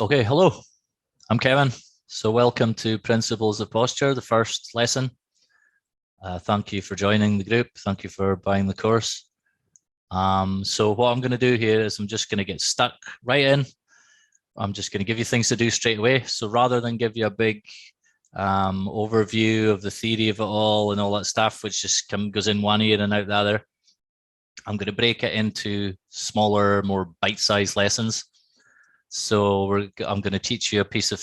Okay, hello, I'm Kevin. So welcome to Principles of Posture, the first lesson. Thank you for joining the group. Thank you for buying the course. So what I'm going to do here is I'm just going to get stuck right in. I'm just going to give you things to do straight away. So rather than give you a big overview of the theory of it all and all that stuff, which just goes in one ear and out the other, I'm going to break it into smaller, more bite-sized lessons. So I'm going to teach you a piece of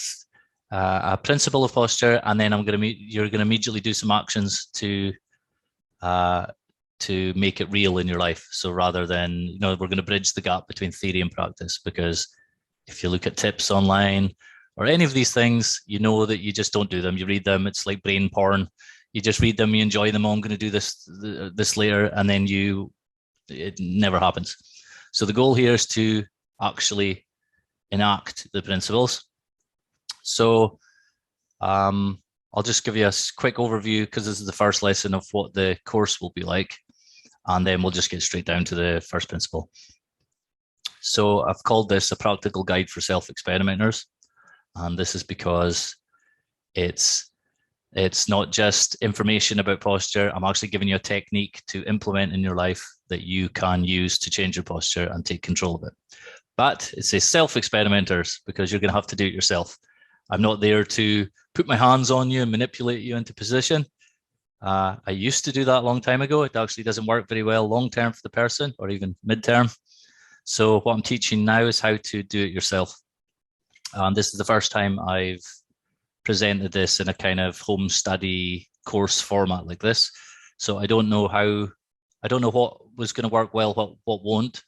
a principle of posture, and then you're going to immediately do some actions to make it real in your life. So rather than, we're going to bridge the gap between theory and practice, because if you look at tips online or any of these things, you know that you just don't do them. You read them. It's like brain porn. You just read them. You enjoy them. Oh, I'm going to do this later, and then it never happens. So the goal here is to actually enact the principles. So I'll just give you a quick overview, because this is the first lesson of what the course will be like, and then we'll just get straight down to the first principle. So I've called this a practical guide for self-experimenters, and this is because it's not just information about posture. I'm actually giving you a technique to implement in your life that you can use to change your posture and take control of it. But it says self-experimenters because you're going to have to do it yourself. I'm not there to put my hands on you and manipulate you into position. I used to do that a long time ago. It actually doesn't work very well long-term for the person, or even mid-term. So what I'm teaching now is how to do it yourself. And this is the first time I've presented this in a kind of home study course format like this. So I don't know what was going to work well, what won't.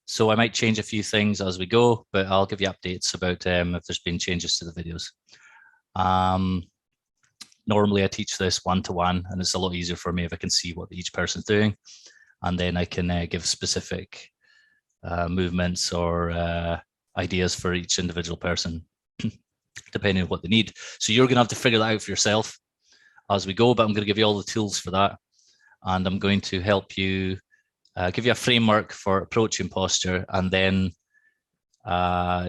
So I might change a few things as we go, but I'll give you updates about if there's been changes to the videos. Normally I teach this one-to-one, and it's a lot easier for me if I can see what each person's doing, and then I can give specific movements or ideas for each individual person, depending on what they need. So you're going to have to figure that out for yourself as we go, but I'm going to give you all the tools for that, and I'm going to help you give you a framework for approaching posture, and then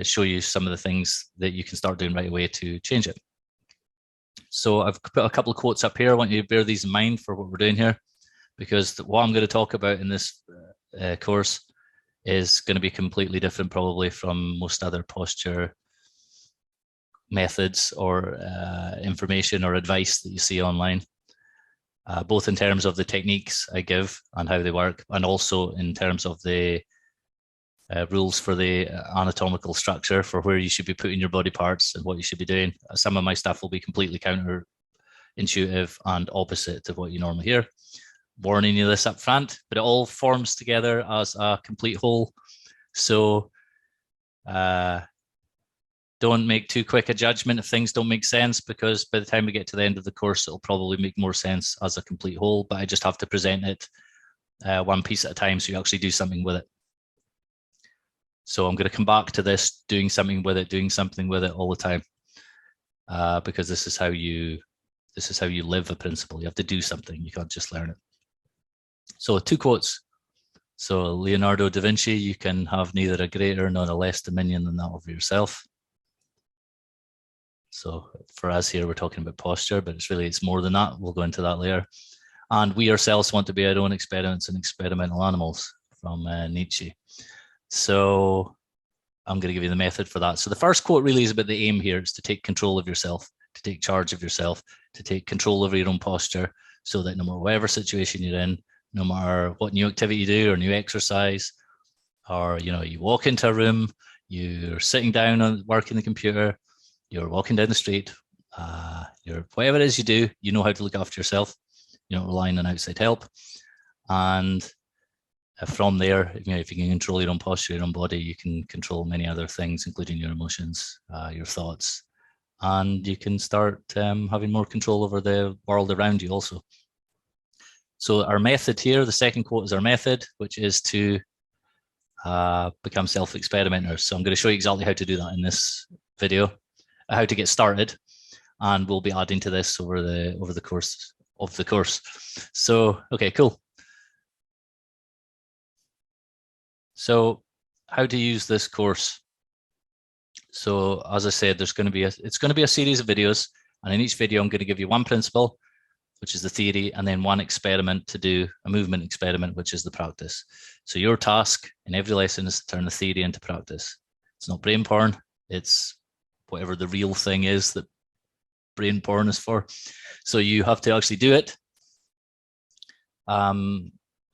show you some of the things that you can start doing right away to change it. So I've put a couple of quotes up here. I want you to bear these in mind for what we're doing here, because what I'm going to talk about in this course is going to be completely different probably from most other posture methods or information or advice that you see online. Both in terms of the techniques I give and how they work, and also in terms of the rules for the anatomical structure for where you should be putting your body parts and what you should be doing. Some of my stuff will be completely counterintuitive and opposite to what you normally hear. Warning you this up front, but it all forms together as a complete whole. So don't make too quick a judgment if things don't make sense, because by the time we get to the end of the course, it'll probably make more sense as a complete whole, but I just have to present it one piece at a time so you actually do something with it. So I'm going to come back to this, doing something with it all the time, because this is how you live a principle. You have to do something. You can't just learn it. So 2 quotes. So Leonardo da Vinci, you can have neither a greater nor a less dominion than that over yourself. So for us here, we're talking about posture, but it's more than that. We'll go into that later. And we ourselves want to be our own experiments and experimental animals, from Nietzsche. So I'm going to give you the method for that. So the first quote really is about the aim here. It's to take control of yourself, to take charge of yourself, to take control over your own posture, so that no matter whatever situation you're in, no matter what new activity you do or new exercise, or you walk into a room, you're sitting down and working the computer, you're walking down the street, whatever it is you do, you know how to look after yourself. You're not relying on outside help. And from there, if you can control your own posture, your own body, you can control many other things, including your emotions, your thoughts, and you can start having more control over the world around you also. So our method here, the second quote is our method, which is to become self-experimenters. So I'm going to show you exactly how to do that in this video, how to get started, and we'll be adding to this over the course of the course. So, okay, cool. So how to use this course. So as I said, it's going to be a series of videos, and in each video, I'm going to give you one principle, which is the theory, and then one experiment to do, a movement experiment, which is the practice. So your task in every lesson is to turn the theory into practice. It's not brain porn. It's whatever the real thing is that brain porn is for. So you have to actually do it.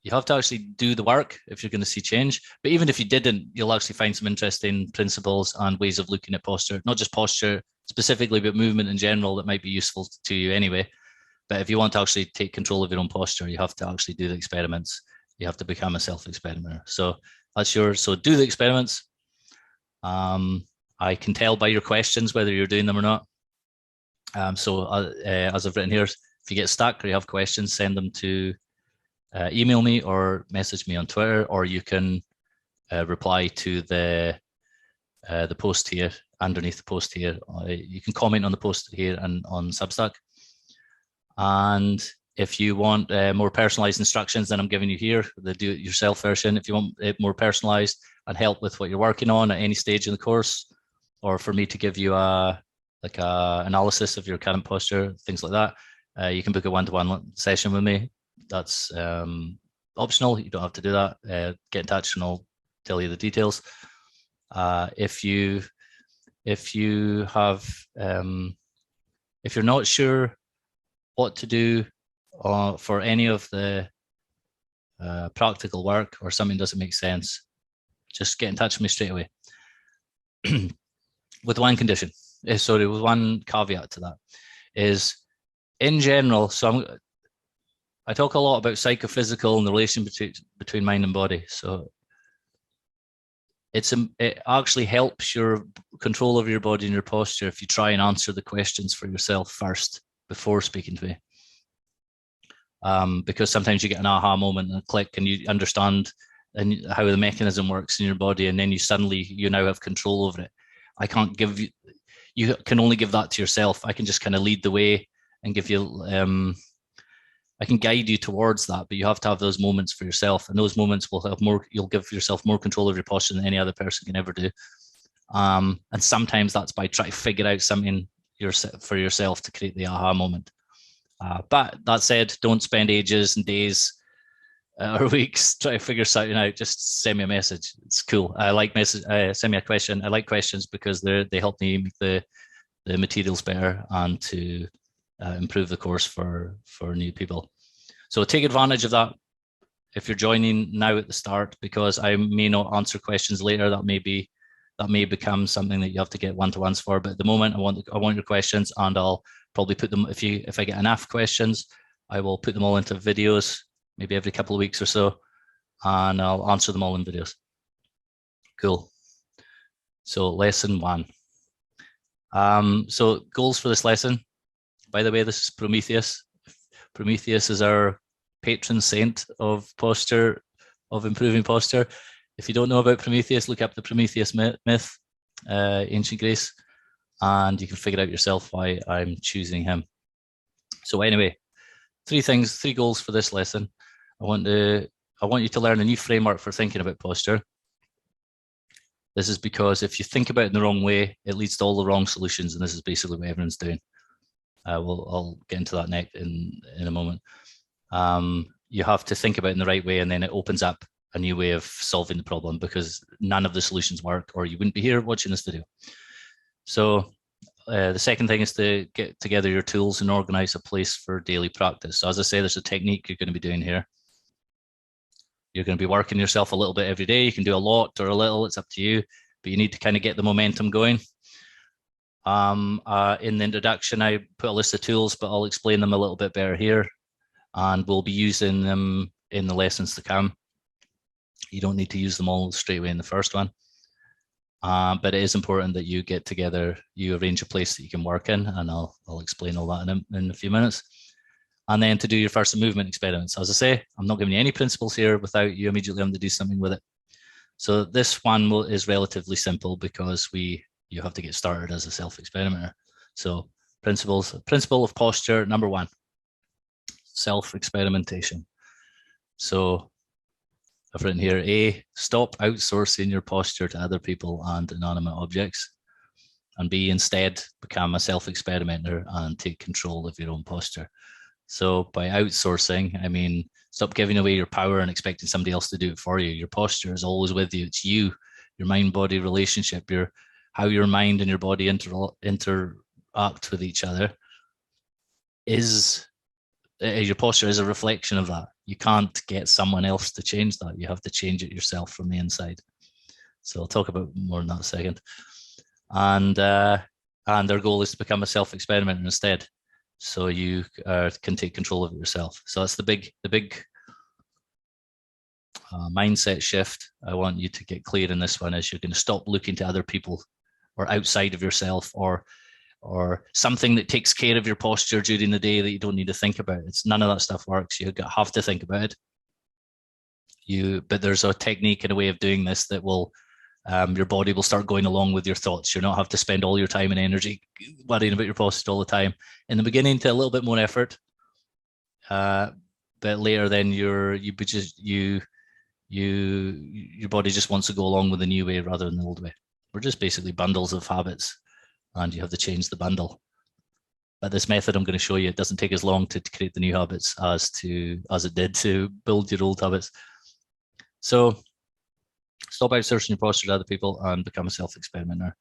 You have to actually do the work if you're going to see change. But even if you didn't, you'll actually find some interesting principles and ways of looking at posture, not just posture specifically, but movement in general that might be useful to you anyway. But if you want to actually take control of your own posture, you have to actually do the experiments. You have to become a self-experimenter. So that's yours. So do the experiments. I can tell by your questions whether you're doing them or not. As I've written here, if you get stuck or you have questions, send them to email me or message me on Twitter, or you can reply to the post here, underneath the post here. You can comment on the post here and on Substack. And if you want more personalized instructions than I'm giving you here, the do-it-yourself version, if you want it more personalized and help with what you're working on at any stage in the course, or for me to give you a analysis of your current posture, things like that, you can book a one-to-one session with me. That's optional. You don't have to do that. Get in touch and I'll tell you the details. If you're not sure what to do for any of the practical work, or something doesn't make sense, just get in touch with me straight away. With one condition, with one caveat to that, is in general, so I talk a lot about psychophysical and the relation between mind and body. So it actually helps your control over your body and your posture if you try and answer the questions for yourself first before speaking to me. Because sometimes you get an aha moment and a click, and you understand how the mechanism works in your body, and then you now have control over it. I can't give you can only give that to yourself. I can just kind of lead the way and give you I can guide you towards that, but you have to have those moments for yourself, and those moments will have you'll give yourself more control over your posture than any other person can ever do. And sometimes that's by trying to figure out something for yourself to create the aha moment. But that said, don't spend ages and days or weeks trying to figure something out. Just send me a message. It's cool. Send me a question. I like questions because they help me make the materials better and to improve the course for new people. So take advantage of that if you're joining now at the start, because I may not answer questions later. That may become something that you have to get one-to-ones for. But at the moment, I want your questions, and I'll probably put them, if I get enough questions, I will put them all into videos, maybe every couple of weeks or so, and I'll answer them all in videos. Cool. So lesson 1. So goals for this lesson. By the way, this is Prometheus. Prometheus is our patron saint of posture, of improving posture. If you don't know about Prometheus, look up the Prometheus myth, ancient Greece, and you can figure out yourself why I'm choosing him. So anyway, 3 goals for this lesson. I want you to learn a new framework for thinking about posture. This is because if you think about it in the wrong way, it leads to all the wrong solutions, and this is basically what everyone's doing. I'll get into that next in a moment. You have to think about it in the right way, and then it opens up a new way of solving the problem, because none of the solutions work, or you wouldn't be here watching this video. So the second thing is to get together your tools and organize a place for daily practice. So as I say, there's a technique you're going to be doing here. You're going to be working yourself a little bit every day. You can do a lot or a little, it's up to you, but you need to kind of get the momentum going. In the introduction, I put a list of tools, but I'll explain them a little bit better here, and we'll be using them in the lessons to come. You don't need to use them all straight away in the first one. But it is important that you get together, you arrange a place that you can work in, and I'll explain all that in a few minutes. And then to do your first movement experiments. As I say, I'm not giving you any principles here without you immediately having to do something with it. So this one is relatively simple because you have to get started as a self-experimenter. So principle of posture, number 1, self-experimentation. So I've written here, A, stop outsourcing your posture to other people and inanimate objects. and B, instead become a self-experimenter and take control of your own posture. So by outsourcing, I mean, stop giving away your power and expecting somebody else to do it for you. Your posture is always with you. It's you, your mind-body relationship, how your mind and your body interact with each other is, your posture is a reflection of that. You can't get someone else to change that. You have to change it yourself from the inside. So I'll talk about more in that second. And their goal is to become a self-experimenter instead. So you can take control of it yourself. So that's the big mindset shift I want you to get clear in this one, is you're going to stop looking to other people or outside of yourself or something that takes care of your posture during the day that you don't need to think about. It's none of that stuff works. You have to think about it. But there's a technique and a way of doing this that will, your body will start going along with your thoughts. You'll not have to spend all your time and energy worrying about your posture all the time. In the beginning, to a little bit more effort, but later, then your body just wants to go along with the new way rather than the old way. We're just basically bundles of habits, and you have to change the bundle. But this method I'm going to show you, it doesn't take as long to create the new habits as it did to build your old habits. So stop outsourcing your posture to other people and become a self-experimenter.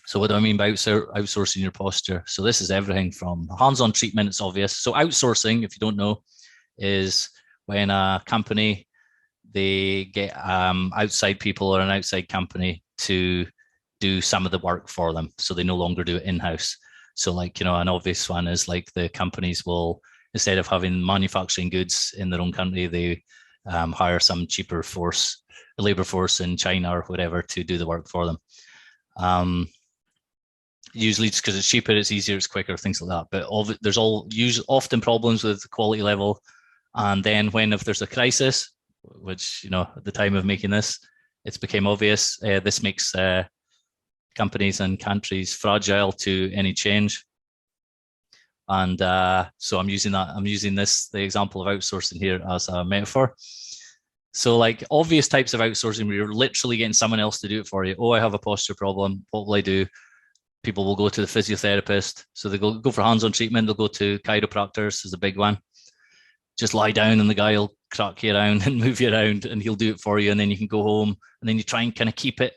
So what do I mean by outsourcing your posture? So this is everything from hands-on treatment, it's obvious. So outsourcing, if you don't know, is when a company, they get outside people or an outside company to do some of the work for them. So they no longer do it in-house. So like, an obvious one is like the companies will, instead of having manufacturing goods in their own country, they hire some cheaper labor force in China or whatever to do the work for them. Usually just because it's cheaper, it's easier, it's quicker, things like that. But there's often problems with the quality level. And then if there's a crisis, which, at the time of making this, it's became obvious, this makes companies and countries fragile to any change. And so I'm using the example of outsourcing here as a metaphor. So like obvious types of outsourcing where you're literally getting someone else to do it for you. Oh, I have a posture problem. What will I do? People will go to the physiotherapist. So they go for hands-on treatment. They'll go to chiropractors is a big one. Just lie down and the guy will crack you around and move you around and he'll do it for you. And then you can go home and then you try and kind of keep it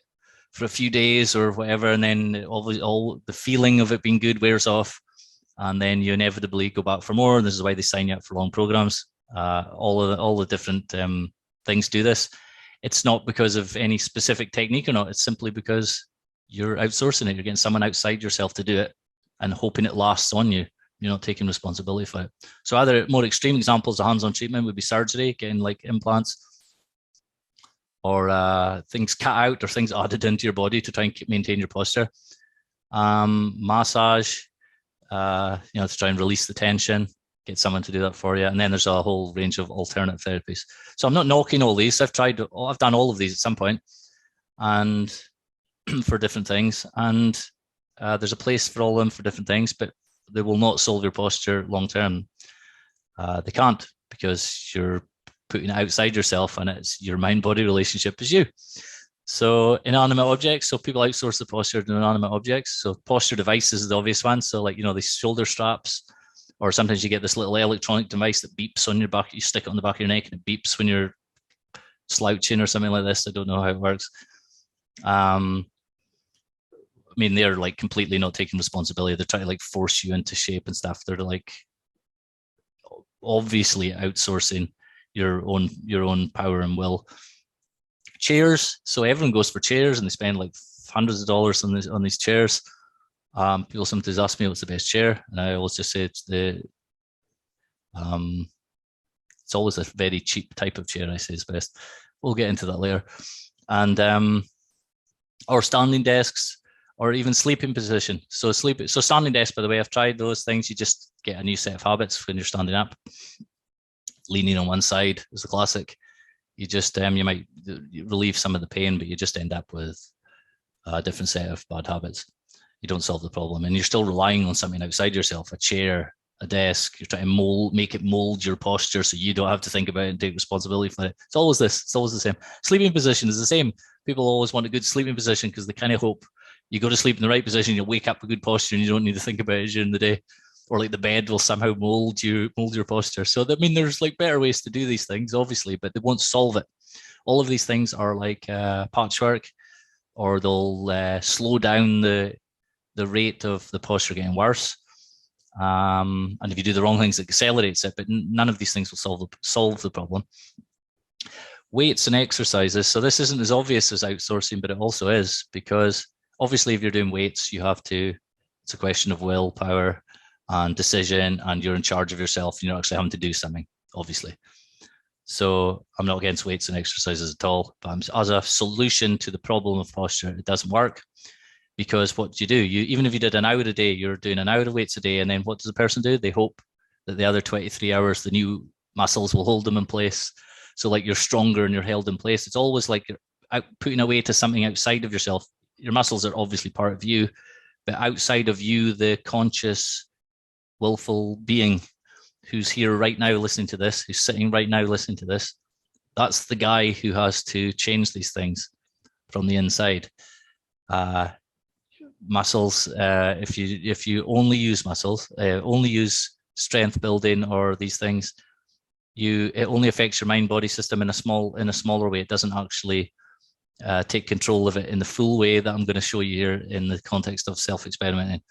for a few days or whatever. And then all the feeling of it being good wears off. And then you inevitably go back for more. And this is why they sign you up for long programs. All the different things do this. It's not because of any specific technique or not. It's simply because you're outsourcing it. You're getting someone outside yourself to do it and hoping it lasts on you. You're not taking responsibility for it. So other more extreme examples of hands-on treatment would be surgery, getting like implants, or things cut out or things added into your body to try and maintain your posture. Massage, to try and release the tension, get someone to do that for you. And then there's a whole range of alternative therapies. So I'm not knocking all these. I've done all of these at some point and for different things. And there's a place for all of them for different things, but they will not solve your posture long-term. They can't, because you're putting it outside yourself and it's your mind-body relationship is you. So inanimate objects. So people outsource the posture to inanimate objects. So posture devices is the obvious one. So like, these shoulder straps, or sometimes you get this little electronic device that beeps on your back. You stick it on the back of your neck and it beeps when you're slouching or something like this. I don't know how it works. They're like completely not taking responsibility. They're trying to like force you into shape and stuff. They're like obviously outsourcing your own power and will. Chairs. So everyone goes for chairs and they spend like hundreds of dollars on these chairs. People sometimes ask me what's the best chair, and I always just say it's always a very cheap type of chair. I say is best. We'll get into that later. And or standing desks, or even sleeping position. So standing desk, by the way, I've tried those things. You just get a new set of habits when you're standing up. Leaning on one side is the classic. You just you might relieve some of the pain, but you just end up with a different set of bad habits. You don't solve the problem, and you're still relying on something outside yourself, a chair, a desk. You're trying to make it mold your posture so you don't have to think about it and take responsibility for it. It's always the same. Sleeping position is the same. People always want a good sleeping position because they kind of hope You go to sleep in the right position, you'll wake up with good posture, and you don't need to think about it during the day. Or like the bed will somehow mold your posture. So I mean, there's like better ways to do these things, obviously, but they won't solve it. All of these things are like patchwork, or they'll slow down the rate of the posture getting worse. And if you do the wrong things, it accelerates it. But none of these things will solve the problem. Weights and exercises. So this isn't as obvious as outsourcing, but it also is, because obviously if you're doing weights, you have to. It's a question of willpower and decision, and you're in charge of yourself. You're not actually having to do something, obviously. So I'm not against weights and exercises at all, but as a solution to the problem of posture, it doesn't work. Because what you do, even if you did an hour a day, you're doing an hour of weights a day, and then what does the person do? They hope that the other 23 hours, the new muscles will hold them in place. So like you're stronger and you're held in place. It's always like you're putting away to something outside of yourself. Your muscles are obviously part of you, but outside of you, the conscious, willful being who's here right now listening to this, who's sitting right now listening to this, that's the guy who has to change these things from the inside. Muscles, if you only use muscles, only use strength building or these things, it only affects your mind body system in a smaller way. It doesn't actually take control of it in the full way that I'm going to show you here in the context of self-experimenting.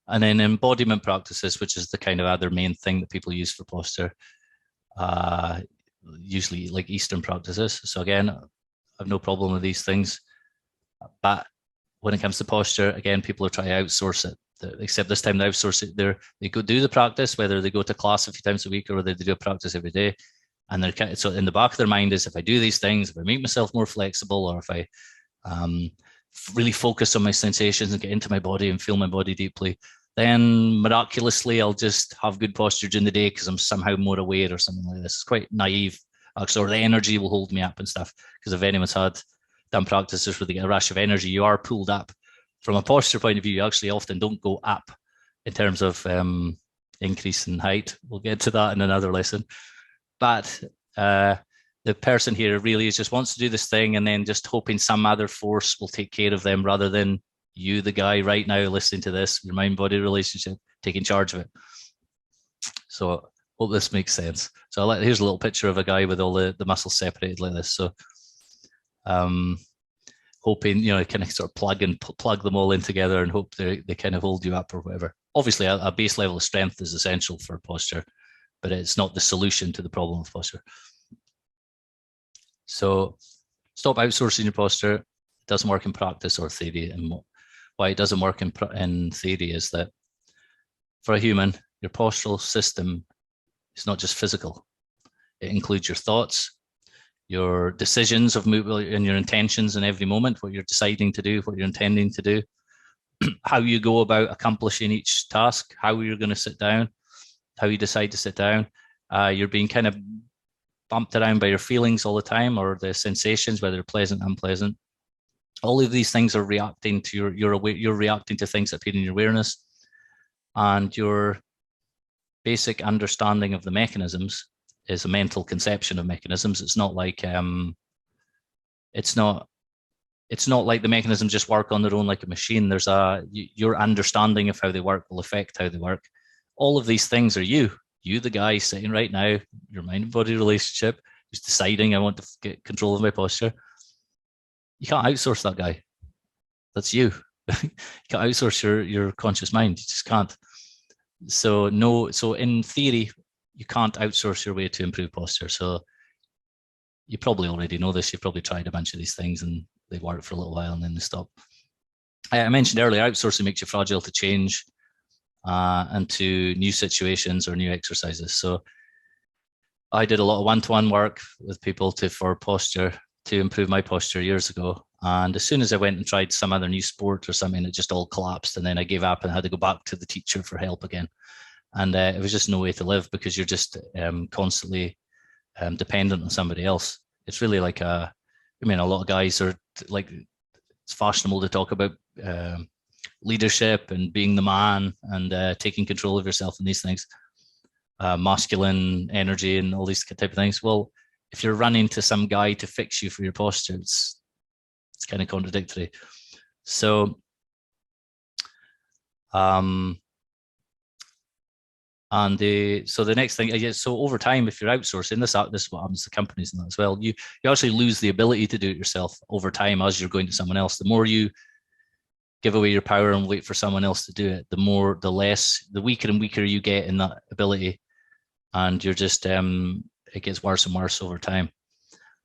And then embodiment practices, which is the kind of other main thing that people use for posture, usually like Eastern practices. So again, I have no problem with these things. But when it comes to posture, again, people are trying to outsource it. Except this time they outsource it. They go do the practice, whether they go to class a few times a week or whether they do a practice every day. And they're so in the back of their mind is, if I do these things, if I make myself more flexible, or if I really focus on my sensations and get into my body and feel my body deeply, then miraculously I'll just have good posture during the day because I'm somehow more aware or something like this. It's quite naive, actually, or the energy will hold me up and stuff. Because if anyone's done practices where they get a rush of energy, you are pulled up. From a posture point of view, you actually often don't go up in terms of increase in height. We'll get to that in another lesson. But the person here really just wants to do this thing and then just hoping some other force will take care of them, rather than you, the guy right now listening to this, your mind-body relationship, taking charge of it. So hope this makes sense. So here's a little picture of a guy with all the muscles separated like this. So hoping, kind of sort of plug them all in together and hope they kind of hold you up or whatever. Obviously, a base level of strength is essential for posture, but it's not the solution to the problem of posture. So stop outsourcing your posture. It doesn't work in practice or theory. And why it doesn't work in theory is that for a human, your postural system is not just physical. It includes your thoughts, your decisions of movement, and your intentions in every moment, what you're deciding to do, what you're intending to do, how you go about accomplishing each task, how you're going to sit down, how you decide to sit down. You're being kind of bumped around by your feelings all the time, or the sensations, whether they're pleasant, unpleasant. All of these things are reacting to you're reacting to things that appear in your awareness, and your basic understanding of the mechanisms is a mental conception of mechanisms. It's not like the mechanisms just work on their own like a machine. There's your understanding of how they work will affect how they work. All of these things are you, the guy sitting right now, your mind and body relationship, who's deciding I want to get control of my posture. You can't outsource that guy. That's you. You can't outsource your conscious mind. You just can't. So in theory, you can't outsource your way to improve posture. So you probably already know this. You've probably tried a bunch of these things and they work for a little while and then they stop. I mentioned earlier, outsourcing makes you fragile to change and to new situations or new exercises. So I did a lot of one-to-one work with people for posture, to improve my posture years ago. And as soon as I went and tried some other new sport or something, it just all collapsed. And then I gave up and had to go back to the teacher for help again. And it was just no way to live, because you're just constantly dependent on somebody else. It's really like a lot of guys are like, it's fashionable to talk about leadership and being the man and taking control of yourself and these things, masculine energy and all these type of things. Well, if you're running to some guy to fix you for your posture, it's kind of contradictory. So, so the next thing, so over time, if you're outsourcing this is what happens to companies and that as well. You actually lose the ability to do it yourself over time as you're going to someone else. The more you give away your power and wait for someone else to do it, the weaker and weaker you get in that ability, and you're just it gets worse and worse over time.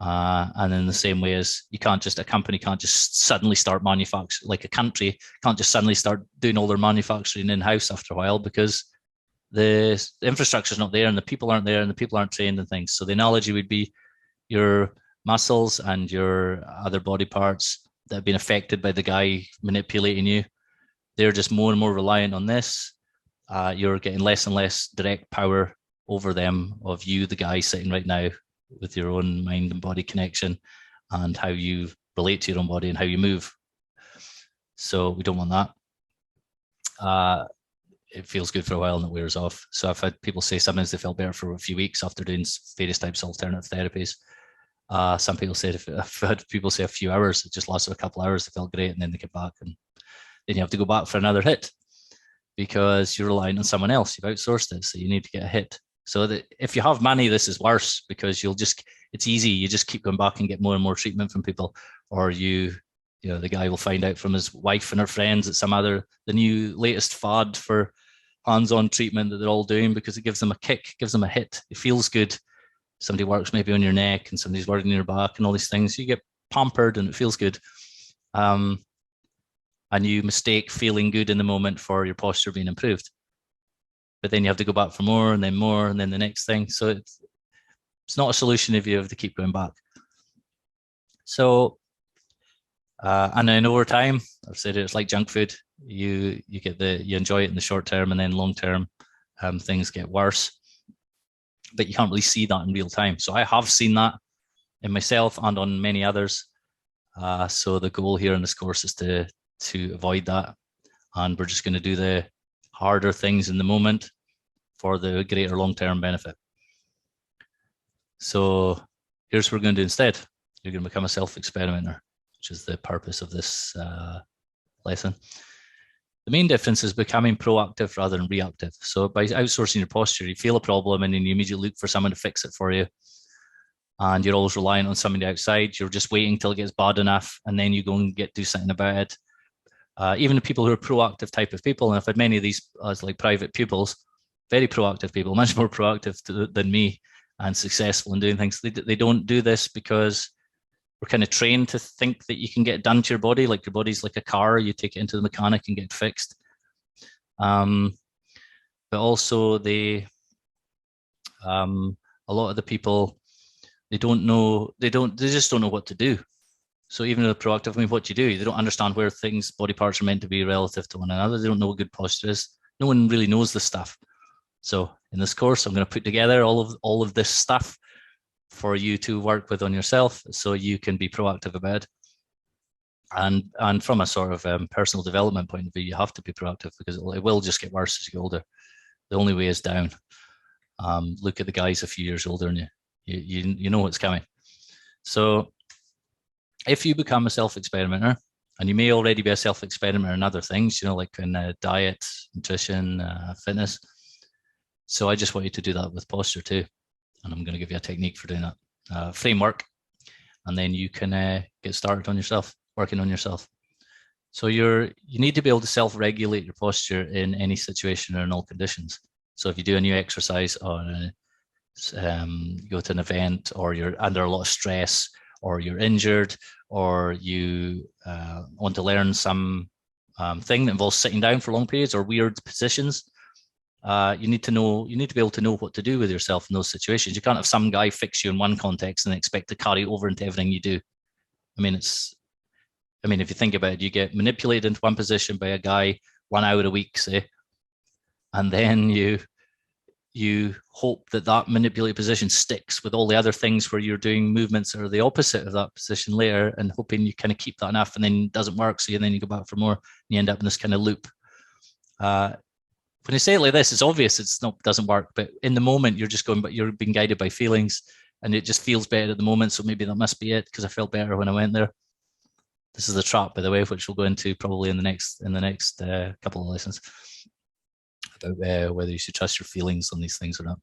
And in the same way as a company can't just suddenly start manufacturing, like a country can't just suddenly start doing all their manufacturing in-house after a while, because the infrastructure is not there and the people aren't there and the people aren't trained and things. So the analogy would be your muscles and your other body parts that have been affected by the guy manipulating you. They're just more and more reliant on this. You're getting less and less direct power over them of you, the guy sitting right now, with your own mind and body connection and how you relate to your own body and how you move. So we don't want that. It feels good for a while and it wears off. So I've had people say sometimes they felt better for a few weeks after doing various types of alternative therapies. Some people said, I've had people say a few hours, it just lasted a couple of hours, they felt great, and then they get back, and then you have to go back for another hit because you're relying on someone else. You've outsourced it, so you need to get a hit. So that if you have money, this is worse because it's easy. You just keep going back and get more and more treatment from people, or the guy will find out from his wife and her friends that the new latest fad for hands-on treatment that they're all doing because it gives them a kick, gives them a hit. It feels good. Somebody works maybe on your neck and somebody's working your back and all these things. You get pampered and it feels good. And you mistake feeling good in the moment for your posture being improved. But then you have to go back for more and then the next thing. So it's not a solution if you have to keep going back. So, and then over time, I've said it's like junk food. You enjoy it in the short term, and then long term, things get worse. But you can't really see that in real time. So I have seen that in myself and on many others. So the goal here in this course is to avoid that, and we're just going to do the harder things in the moment for the greater long-term benefit. So here's what we're going to do instead. You're going to become a self-experimenter, which is the purpose of this lesson. The main difference is becoming proactive rather than reactive. So by outsourcing your posture, you feel a problem and then you immediately look for someone to fix it for you. And you're always relying on somebody outside. You're just waiting till it gets bad enough and then you go and do something about it. Even the people who are proactive type of people, and I've had many of these as like private pupils, very proactive people, much more proactive than me and successful in doing things. They don't do this because we're kind of trained to think that you can get it done to your body, like your body's like a car, you take it into the mechanic and get it fixed. But also a lot of the people, they just don't know what to do. So even though they're proactive, I mean, what do? They don't understand where body parts are meant to be relative to one another. They don't know what good posture is. No one really knows this stuff. So in this course, I'm going to put together all of this stuff for you to work with on yourself, so you can be proactive about it. And from a sort of personal development point of view, you have to be proactive because it will just get worse as you get older. The only way is down. Look at the guys a few years older than you know what's coming. So if you become a self-experimenter, and you may already be a self-experimenter in other things, like in diet, nutrition, fitness. So I just want you to do that with posture too. And I'm going to give you a technique for doing that, framework, and then you can get started on yourself, working on yourself. So you need to be able to self-regulate your posture in any situation or in all conditions. So if you do a new exercise or you go to an event, or you're under a lot of stress, or you're injured, or you want to learn some thing that involves sitting down for long periods or weird positions, you need to be able to know what to do with yourself in those situations. You can't have some guy fix you in one context and expect to carry it over into everything you do. I mean, if you think about it, you get manipulated into one position by a guy 1 hour a week, say, and then you hope that manipulated position sticks with all the other things where you're doing movements that are the opposite of that position later, and hoping you kind of keep that enough, and then it doesn't work, so then you go back for more, and you end up in this kind of loop. When you say it like this, it's obvious doesn't work, but in the moment you're being guided by feelings, and it just feels better at the moment, so maybe that must be it, because I felt better when I went there. This is the trap, by the way, which we'll go into probably in the next couple of lessons about whether you should trust your feelings on these things or not.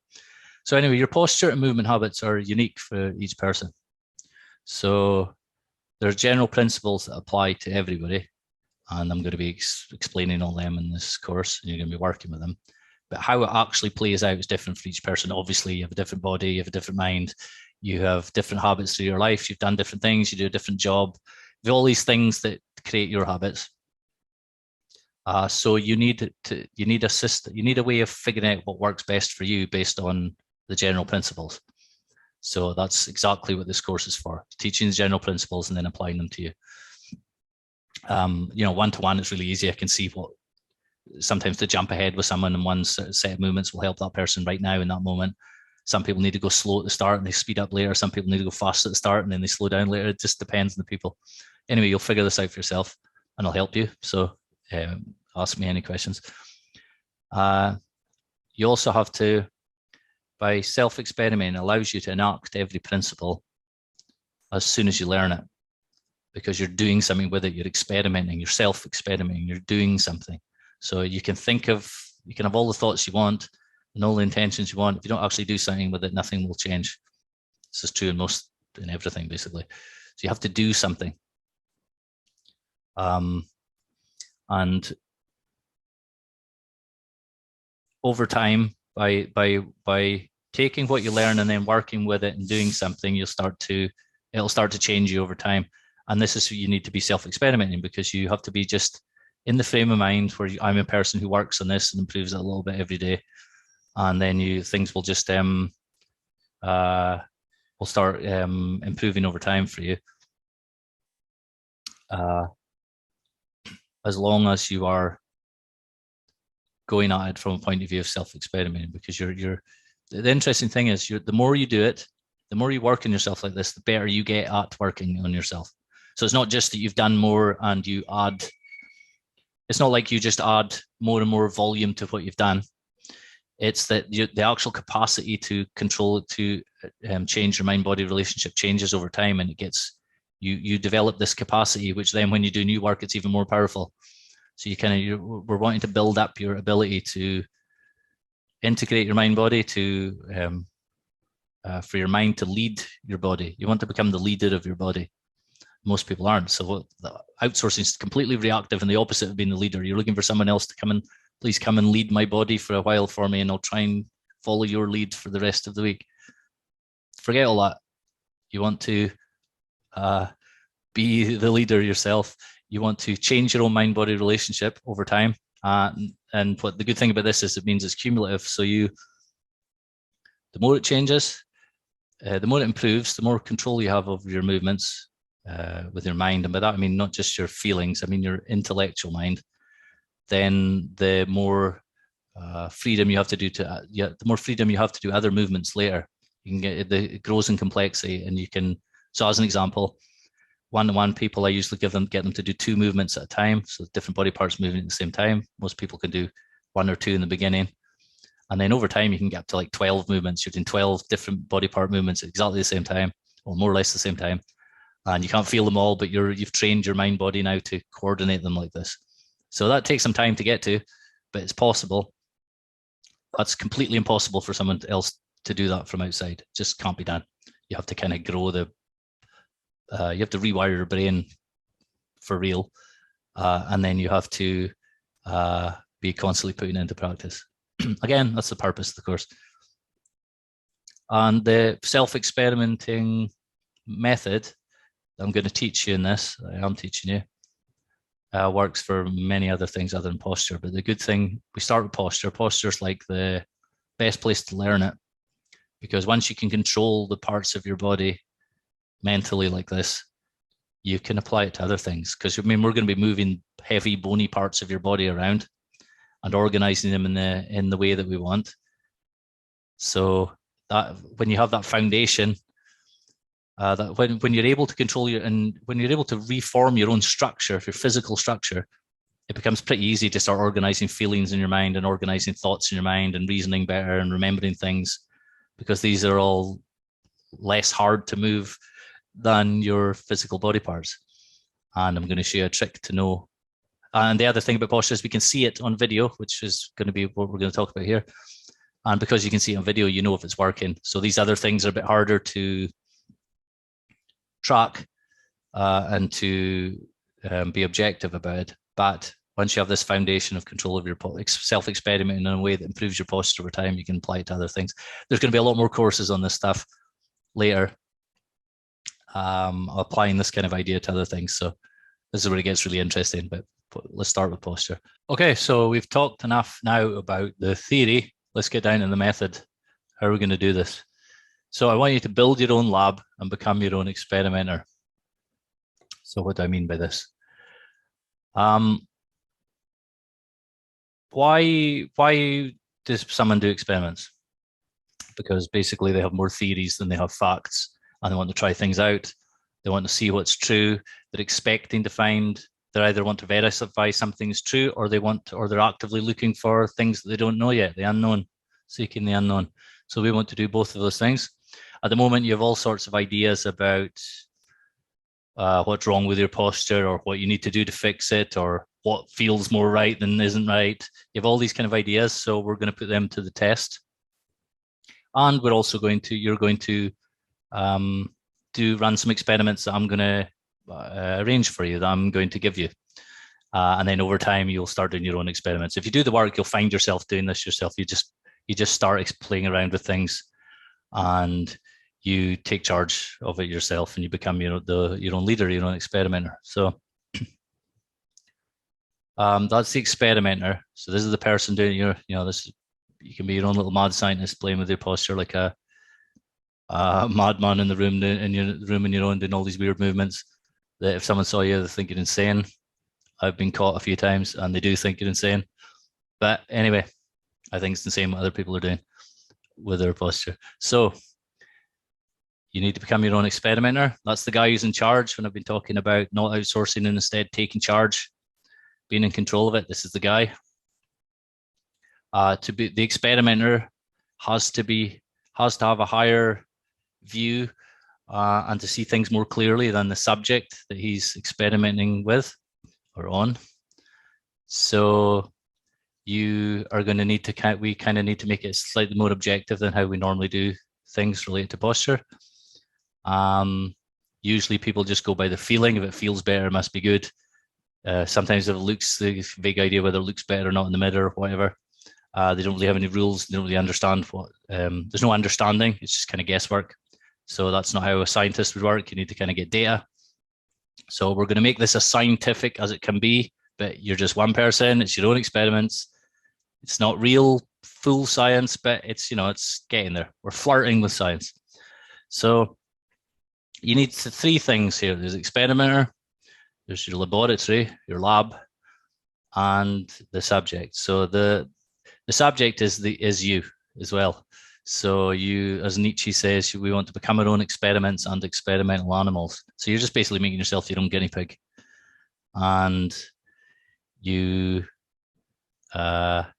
So anyway, your posture and movement habits are unique for each person. So there are general principles that apply to everybody, and I'm going to be explaining all them in this course, and you're going to be working with them. But how it actually plays out is different for each person. Obviously, you have a different body, you have a different mind, you have different habits through your life, you've done different things, you do a different job, you have all these things that create your habits. So you need a system, you need a way of figuring out what works best for you based on the general principles. So that's exactly what this course is for, teaching the general principles and then applying them to you. One-to-one, it's really easy. I can see what sometimes to jump ahead with someone in one set of movements will help that person right now in that moment. Some people need to go slow at the start and they speed up later. Some people need to go fast at the start and then they slow down later. It just depends on the people. Anyway, you'll figure this out for yourself and I'll help you. So ask me any questions. You also have to, by self-experimenting, allows you to enact every principle as soon as you learn it, because you're doing something with it. You're experimenting, you're self-experimenting, you're doing something. So you can have all the thoughts you want and all the intentions you want. If you don't actually do something with it, nothing will change. This is true in everything, basically. So you have to do something. And over time, by taking what you learn and then working with it and doing something, it'll start to change you over time. And this is, you need to be self-experimenting, because you have to be just in the frame of mind where I'm a person who works on this and improves it a little bit every day. And then things will just will start improving over time for you. As long as you are going at it from a point of view of self-experimenting, because the interesting thing is the more you do it, the more you work on yourself like this, the better you get at working on yourself. So it's not just that you've done more and you add, it's not like you just add more and more volume to what you've done. It's that the actual capacity to control it, to change your mind-body relationship changes over time, and it gets, you develop this capacity, which then when you do new work, it's even more powerful. So we're wanting to build up your ability to integrate your mind-body, to for your mind to lead your body. You want to become the leader of your body. Most people aren't. So outsourcing is completely reactive and the opposite of being the leader. You're looking for someone else to please come and lead my body for a while for me, and I'll try and follow your lead for the rest of the week. Forget all that. You want to be the leader yourself. You want to change your own mind-body relationship over time. And what the good thing about this is it means it's cumulative. So the more it changes, the more it improves, the more control you have over your movements with your mind. And by that, I mean not just your feelings, I mean your intellectual mind. Then the more freedom you have to do the more freedom you have to do other movements later. You can get it grows in complexity, and you can. So as an example, one-to-one people, I usually get them to do 2 movements at a time, so different body parts moving at the same time. Most people can do 1 or 2 in the beginning, and then over time you can get up to like 12 movements. You're doing 12 different body part movements at exactly the same time, or more or less the same time, and you can't feel them all, but you've trained your mind body now to coordinate them like this. So that takes some time to get to, but it's possible. That's completely impossible for someone else to do that from outside. It just can't be done. You have to kind of grow you have to rewire your brain for real. And then you have to be constantly putting it into practice. Again, that's the purpose of the course. And the self-experimenting method I'm going to teach you in this, I am teaching you, works for many other things other than posture. But the good thing, we start with posture. Posture is like the best place to learn it, because once you can control the parts of your body mentally like this, you can apply it to other things. Because I mean, we're going to be moving heavy, bony parts of your body around and organizing them in the way that we want. So that when you have that foundation, that when you're able to control when you're able to reform your own structure, your physical structure, it becomes pretty easy to start organizing feelings in your mind and organizing thoughts in your mind and reasoning better and remembering things, because these are all less hard to move than your physical body parts. And I'm going to show you a trick to know. And the other thing about posture is we can see it on video, which is going to be what we're going to talk about here. And because you can see it on video, you know if it's working. So these other things are a bit harder to track and to be objective about it. But once you have this foundation of control of your self-experimenting in a way that improves your posture over time, you can apply it to other things. There's going to be a lot more courses on this stuff later, applying this kind of idea to other things. So this is where it gets really interesting, but let's start with posture. Okay, so we've talked enough now about the theory. Let's get down to the method. How are we going to do this? So I want you to build your own lab and become your own experimenter. So what do I mean by this? Why does someone do experiments? Because basically they have more theories than they have facts, and they want to try things out. They want to see what's true. They're expecting to find, they either want to verify something's true, or they're actively looking for things that they don't know yet, the unknown, seeking the unknown. So we want to do both of those things. At the moment, you have all sorts of ideas about what's wrong with your posture, or what you need to do to fix it, or what feels more right than isn't right. You have all these kind of ideas, so we're going to put them to the test. And we're also you're going to run some experiments that I'm going to arrange for you, that I'm going to give you. And then over time, you'll start doing your own experiments. If you do the work, you'll find yourself doing this yourself. You just start playing around with things, and you take charge of it yourself, and you become your own leader, your own experimenter. So that's the experimenter. So this is the person doing you can be your own little mad scientist playing with your posture, like a madman in the room, in your own, doing all these weird movements that if someone saw you, they think you're insane. I've been caught a few times, and they do think you're insane. But anyway, I think it's insane what other people are doing with their posture. So you need to become your own experimenter. That's the guy who's in charge. When I've been talking about not outsourcing and instead taking charge, being in control of it, this is the guy. To be the experimenter has to have a higher view and to see things more clearly than the subject that he's experimenting with or on. So you are going to need to we kind of need to make it slightly more objective than how we normally do things related to posture. Usually people just go by their feeling. If it feels better, it must be good. Sometimes if it looks, the vague idea whether it looks better or not in the mirror or whatever. They don't really have any rules. They don't really understand what, there's no understanding. It's just kind of guesswork. So that's not how a scientist would work. You need to kind of get data. So we're going to make this as scientific as it can be, but you're just one person. It's your own experiments. It's not real full science, but it's getting there. We're flirting with science. So you need three things here. There's experimenter, there's your laboratory, your lab, and the subject. So the subject is you as well. So you, as Nietzsche says, we want to become our own experiments and experimental animals. So you're just basically making yourself your own guinea pig, and you are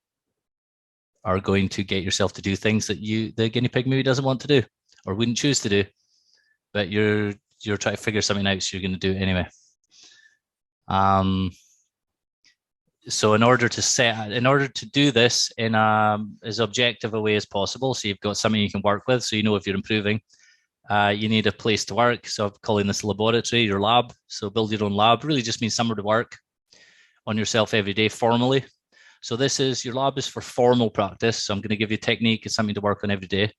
going to get yourself to do things that the guinea pig maybe doesn't want to do or wouldn't choose to do, but you're trying to figure something out, so you're going to do it anyway. So in order to do this in as objective a way as possible, so you've got something you can work with, so you know if you're improving, you need a place to work. So I'm calling this laboratory, your lab. So build your own lab really just means somewhere to work on yourself every day formally. So your lab is for formal practice. So I'm going to give you technique and something to work on every day.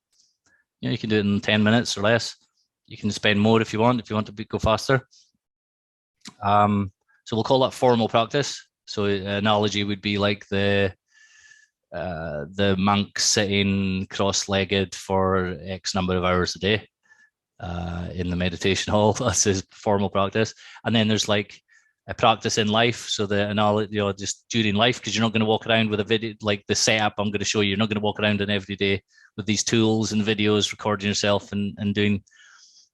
You can do it in 10 minutes or less. You can spend more if you want to go faster. So we'll call that formal practice. So an analogy would be like the monk sitting cross-legged for X number of hours a day in the meditation hall. That's his formal practice. And then there's like a practice in life. So the analogy, just during life, because you're not going to walk around with a video like the setup I'm going to show you. You're not going to walk around in every day with these tools and videos, recording yourself and doing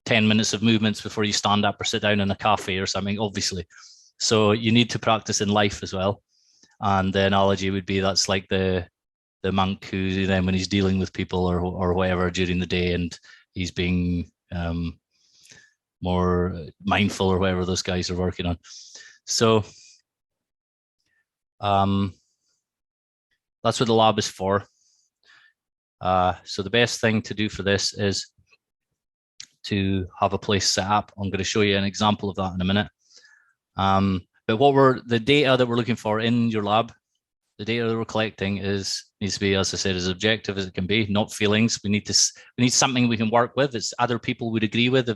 10 minutes of movements before you stand up or sit down in a cafe or something, obviously. So you need to practice in life as well. And the analogy would be that's like the monk who then when he's dealing with people or whatever during the day, and he's being more mindful or whatever those guys are working on. So that's what the lab is for. So the best thing to do for this is to have a place set up. I'm going to show you an example of that in a minute. But the data that we're looking for in your lab, the data that we're collecting needs to be, as I said, as objective as it can be, not feelings. We need something we can work with. It's other people would agree with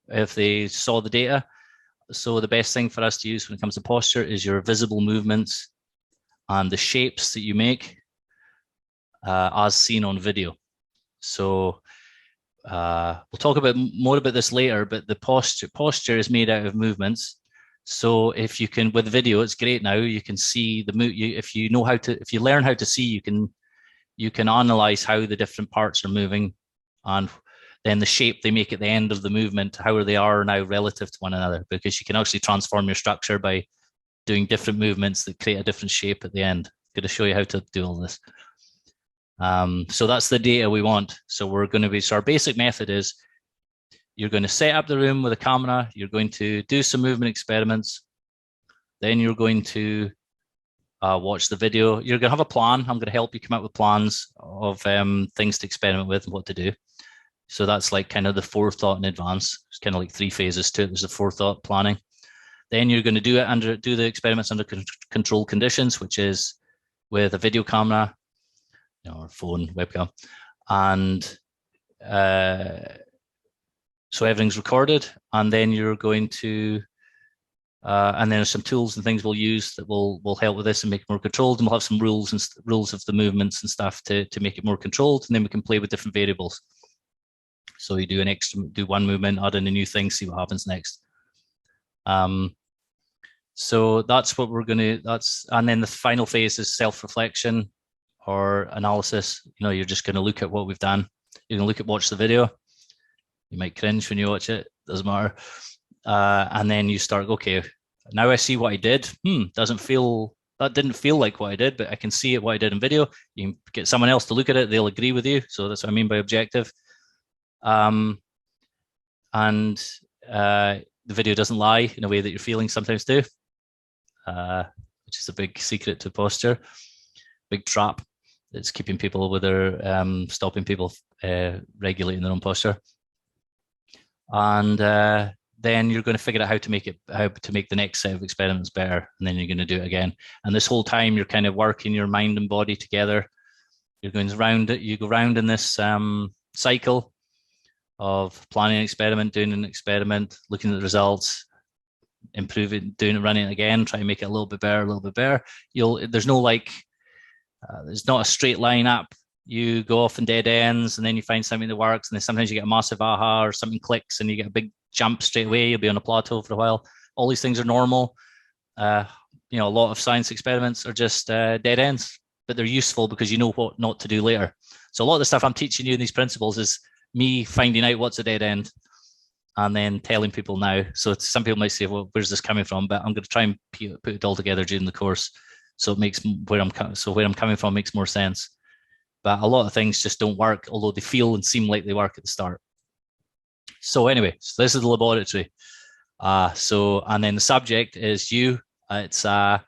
if they saw the data. So the best thing for us to use when it comes to posture is your visible movements and the shapes that you make as seen on video. So we'll talk more about this later, but the posture is made out of movements. So if you can, with video, it's great now. You can see the move. If you learn how to see, you can analyze how the different parts are moving, and then the shape they make at the end of the movement, how they are now relative to one another, because you can actually transform your structure by doing different movements that create a different shape at the end. I'm going to show you how to do all this. So that's the data we want. So our basic method is you're going to set up the room with a camera. You're going to do some movement experiments. Then you're going to watch the video. You're going to have a plan. I'm going to help you come up with plans of things to experiment with and what to do. So that's like kind of the forethought in advance. It's kind of like 3 phases to it. There's the forethought planning. Then you're going to do the experiments under controlled conditions, which is with a video camera, or phone, webcam, and so everything's recorded. And then you're going to, and then there's some tools and things we'll use that will help with this and make it more controlled. And we'll have some rules of the movements and stuff to make it more controlled. And then we can play with different variables. So you do one movement, add in a new thing, see what happens next. So that's what we're going to, and then the final phase is self-reflection or analysis. You're just going to look at what we've done. You're going to watch the video. You might cringe when you watch it, doesn't matter. And then you start, okay, now I see what I did. That didn't feel like what I did, but I can see what I did in video. You can get someone else to look at it. They'll agree with you. So that's what I mean by objective. And the video doesn't lie in a way that your feelings sometimes do, which is a big secret to posture, big trap that's keeping people stopping people regulating their own posture. And then you're going to figure out how to make the next set of experiments better, and then you're going to do it again. And this whole time you're kind of working your mind and body together. You're going around it. You go round in this cycle of planning an experiment, doing an experiment, looking at the results, improving, doing it, running it again, trying to make it a little bit better, a little bit better. There's not a straight line up. You go off in dead ends, and then you find something that works, and then sometimes you get a massive aha or something clicks, and you get a big jump straight away. You'll be on a plateau for a while. All these things are normal. A lot of science experiments are just dead ends, but they're useful because you know what not to do later. So a lot of the stuff I'm teaching you in these principles is me finding out what's a dead end and then telling people now. So some people might say, well, where's this coming from? But I'm going to try and put it all together during the course, so it makes where I'm coming from makes more sense. But a lot of things just don't work, although they feel and seem like they work at the start. So anyway, so this is the laboratory. And then the subject is you. It's just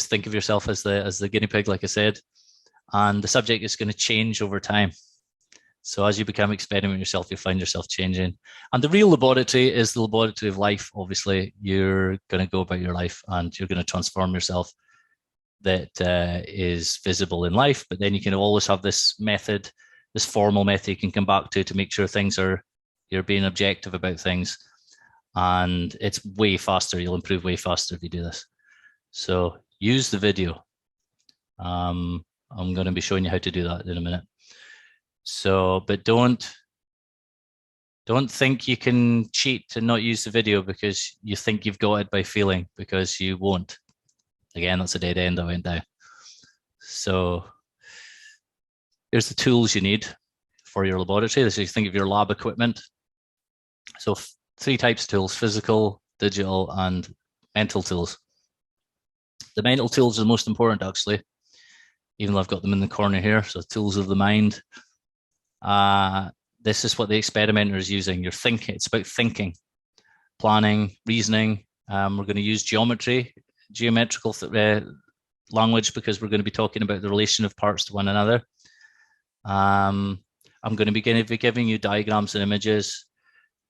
think of yourself as the guinea pig, like I said, and the subject is going to change over time. So as you become experiment yourself, you'll find yourself changing. And the real laboratory is the laboratory of life. Obviously, you're going to go about your life and you're going to transform yourself that is visible in life. But then you can always have this method, this formal method you can come back to make sure you're being objective about things. And it's way faster. You'll improve way faster if you do this. So use the video. I'm going to be showing you how to do that in a minute. So, but don't think you can cheat and not use the video because you think you've got it by feeling, because you won't. Again, that's a dead end I went down. So here's the tools you need for your laboratory. This is, you think of your lab equipment. So 3 types of tools: physical, digital, and mental tools. The mental tools are the most important, actually, even though I've got them in the corner here. So tools of the mind. this is what the experimenter is using. You're thinking, it's about thinking, planning, reasoning. We're going to use geometrical language, because we're going to be talking about the relation of parts to one another. I'm going to be giving you diagrams and images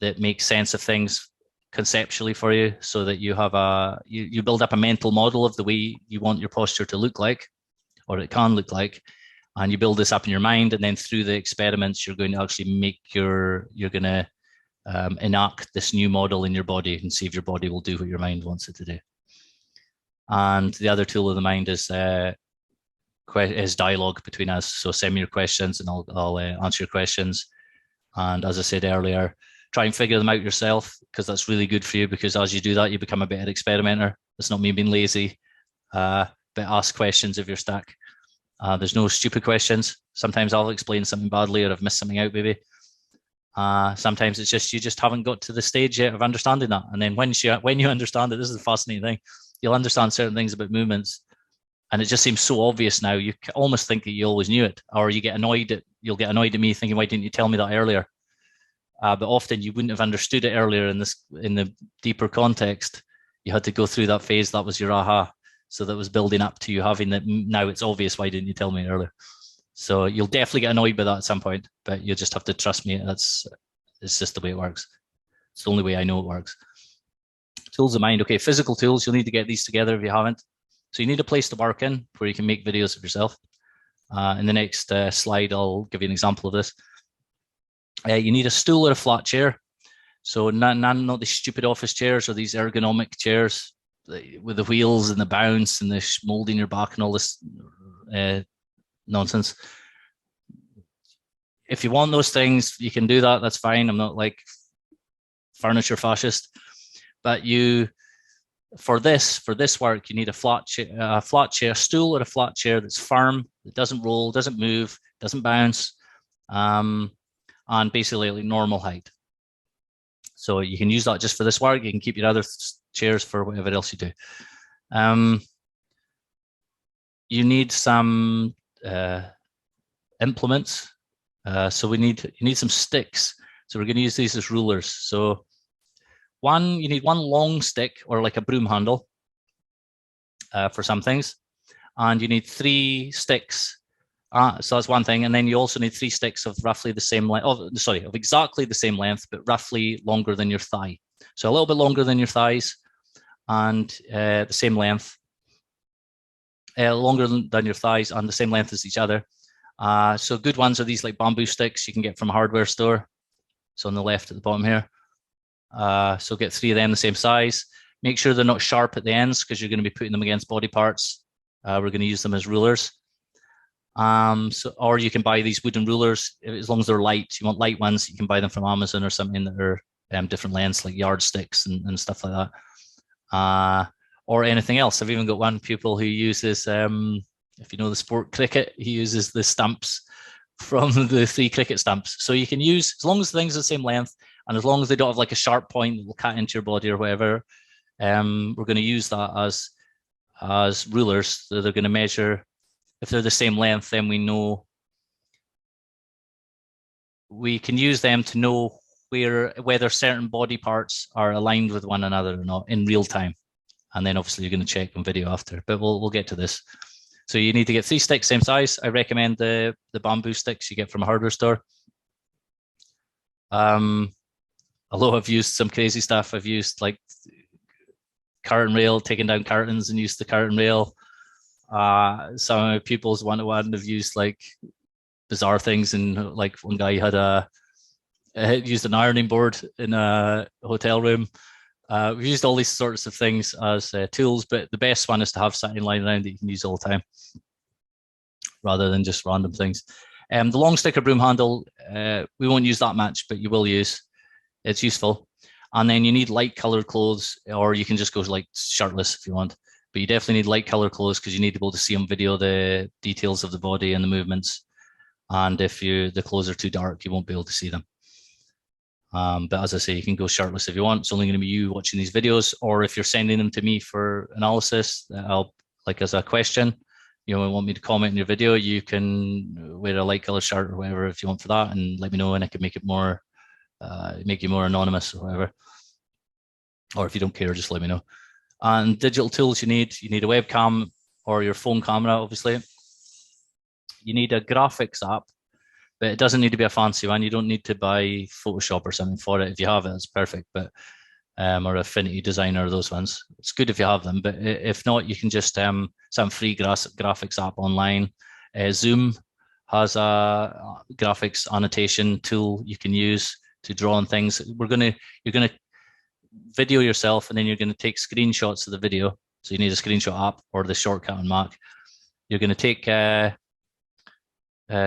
that make sense of things conceptually for you, so that you have you build up a mental model of the way you want your posture to look like, or it can look like, and you build this up in your mind, and then through the experiments you're going to actually you're going to enact this new model in your body and see if your body will do what your mind wants it to do. And the other tool of the mind is dialogue between us. So send me your questions and I'll answer your questions. And as I said earlier, try and figure them out yourself, because that's really good for you, because as you do that, you become a better experimenter. It's not me being lazy, but ask questions if you're stuck. There's no stupid questions. Sometimes I'll explain something badly, or I've missed something out maybe. Sometimes it's just you just haven't got to the stage yet of understanding that. And then when you understand it, this is the fascinating thing, you'll understand certain things about movements, and it just seems so obvious now. You almost think that you always knew it, or you'll get annoyed at me thinking, why didn't you tell me that earlier? But often you wouldn't have understood it earlier in the deeper context. You had to go through that phase. That was your aha. So that was building up to you having that. Now it's obvious. Why didn't you tell me earlier? So you'll definitely get annoyed by that at some point, but you'll just have to trust me. It's just the way it works. It's the only way I know it works. Tools of mind. Okay, physical tools. You'll need to get these together if you haven't. So you need a place to work in where you can make videos of yourself. In the next slide, I'll give you an example of this. You need a stool or a flat chair. So not the stupid office chairs or these ergonomic chairs with the wheels and the bounce and the molding your back and all this nonsense. If you want those things, you can do that. That's fine. I'm not like furniture fascist, but for this work, you need a flat chair, stool or a flat chair that's firm, that doesn't roll, doesn't move, doesn't bounce, and basically like normal height. So you can use that just for this work. You can keep your other chairs for whatever else you do. You need some implements. So you need some sticks. So we're going to use these as rulers. So you need one long stick or like a broom handle for some things, and you need 3 sticks. So that's one thing, and then you also need 3 sticks of roughly the same length. Of exactly the same length, but roughly longer than your thigh. So a little bit longer than your thighs, and the same length. Longer than your thighs and the same length as each other. So good ones are these like bamboo sticks you can get from a hardware store. So on the left at the bottom here. So get 3 of them the same size. Make sure they're not sharp at the ends, because you're going to be putting them against body parts. We're going to use them as rulers. Or you can buy these wooden rulers as long as they're light. You want light ones, you can buy them from Amazon or something that are different lengths, like yardsticks and stuff like that. Or anything else. I've even got one pupil who uses, if you know the sport cricket, he uses the stumps from the 3 cricket stumps. So you can use, as long as things are the same length, and as long as they don't have like a sharp point that will cut into your body or whatever, we're going to use that as rulers. So they're going to measure. If they're the same length, then we can use them to know whether certain body parts are aligned with one another or not in real time. And then obviously you're going to check on video after, but we'll get to this. So you need to get 3 sticks, same size. I recommend the bamboo sticks you get from a hardware store. Although I've used some crazy stuff. I've used like curtain rail, taken down curtains and used the curtain rail. Some of my pupils one-to-one have used like bizarre things, and like one guy had used an ironing board in a hotel room. We've used all these sorts of things as tools, but the best one is to have something lying around that you can use all the time, rather than just random things. The long stick or broom handle, we won't use that much, but you will use. It's useful. And then you need light colored clothes, or you can just go like shirtless if you want. But you definitely need light colored clothes, because you need to be able to see on video the details of the body and the movements. And if the clothes are too dark, you won't be able to see them. But as I say, you can go shirtless if you want. It's only going to be you watching these videos, or if you're sending them to me for analysis, I'll like as a question, you know, want me to comment in your video, you can wear a light color shirt or whatever if you want for that, and let me know, and I can make it more, make you more anonymous or whatever. Or if you don't care, just let me know. And digital tools you need a webcam or your phone camera, obviously. You need a graphics app, but it doesn't need to be a fancy one. You don't need to buy Photoshop or something for it. If you have it, it's perfect. But or Affinity Designer, those ones. It's good if you have them, but if not, you can just some free graphics app online. Zoom has a graphics annotation tool you can use to draw on things. You're gonna video yourself, and then you're gonna take screenshots of the video. So you need a screenshot app or the shortcut on Mac. You're gonna take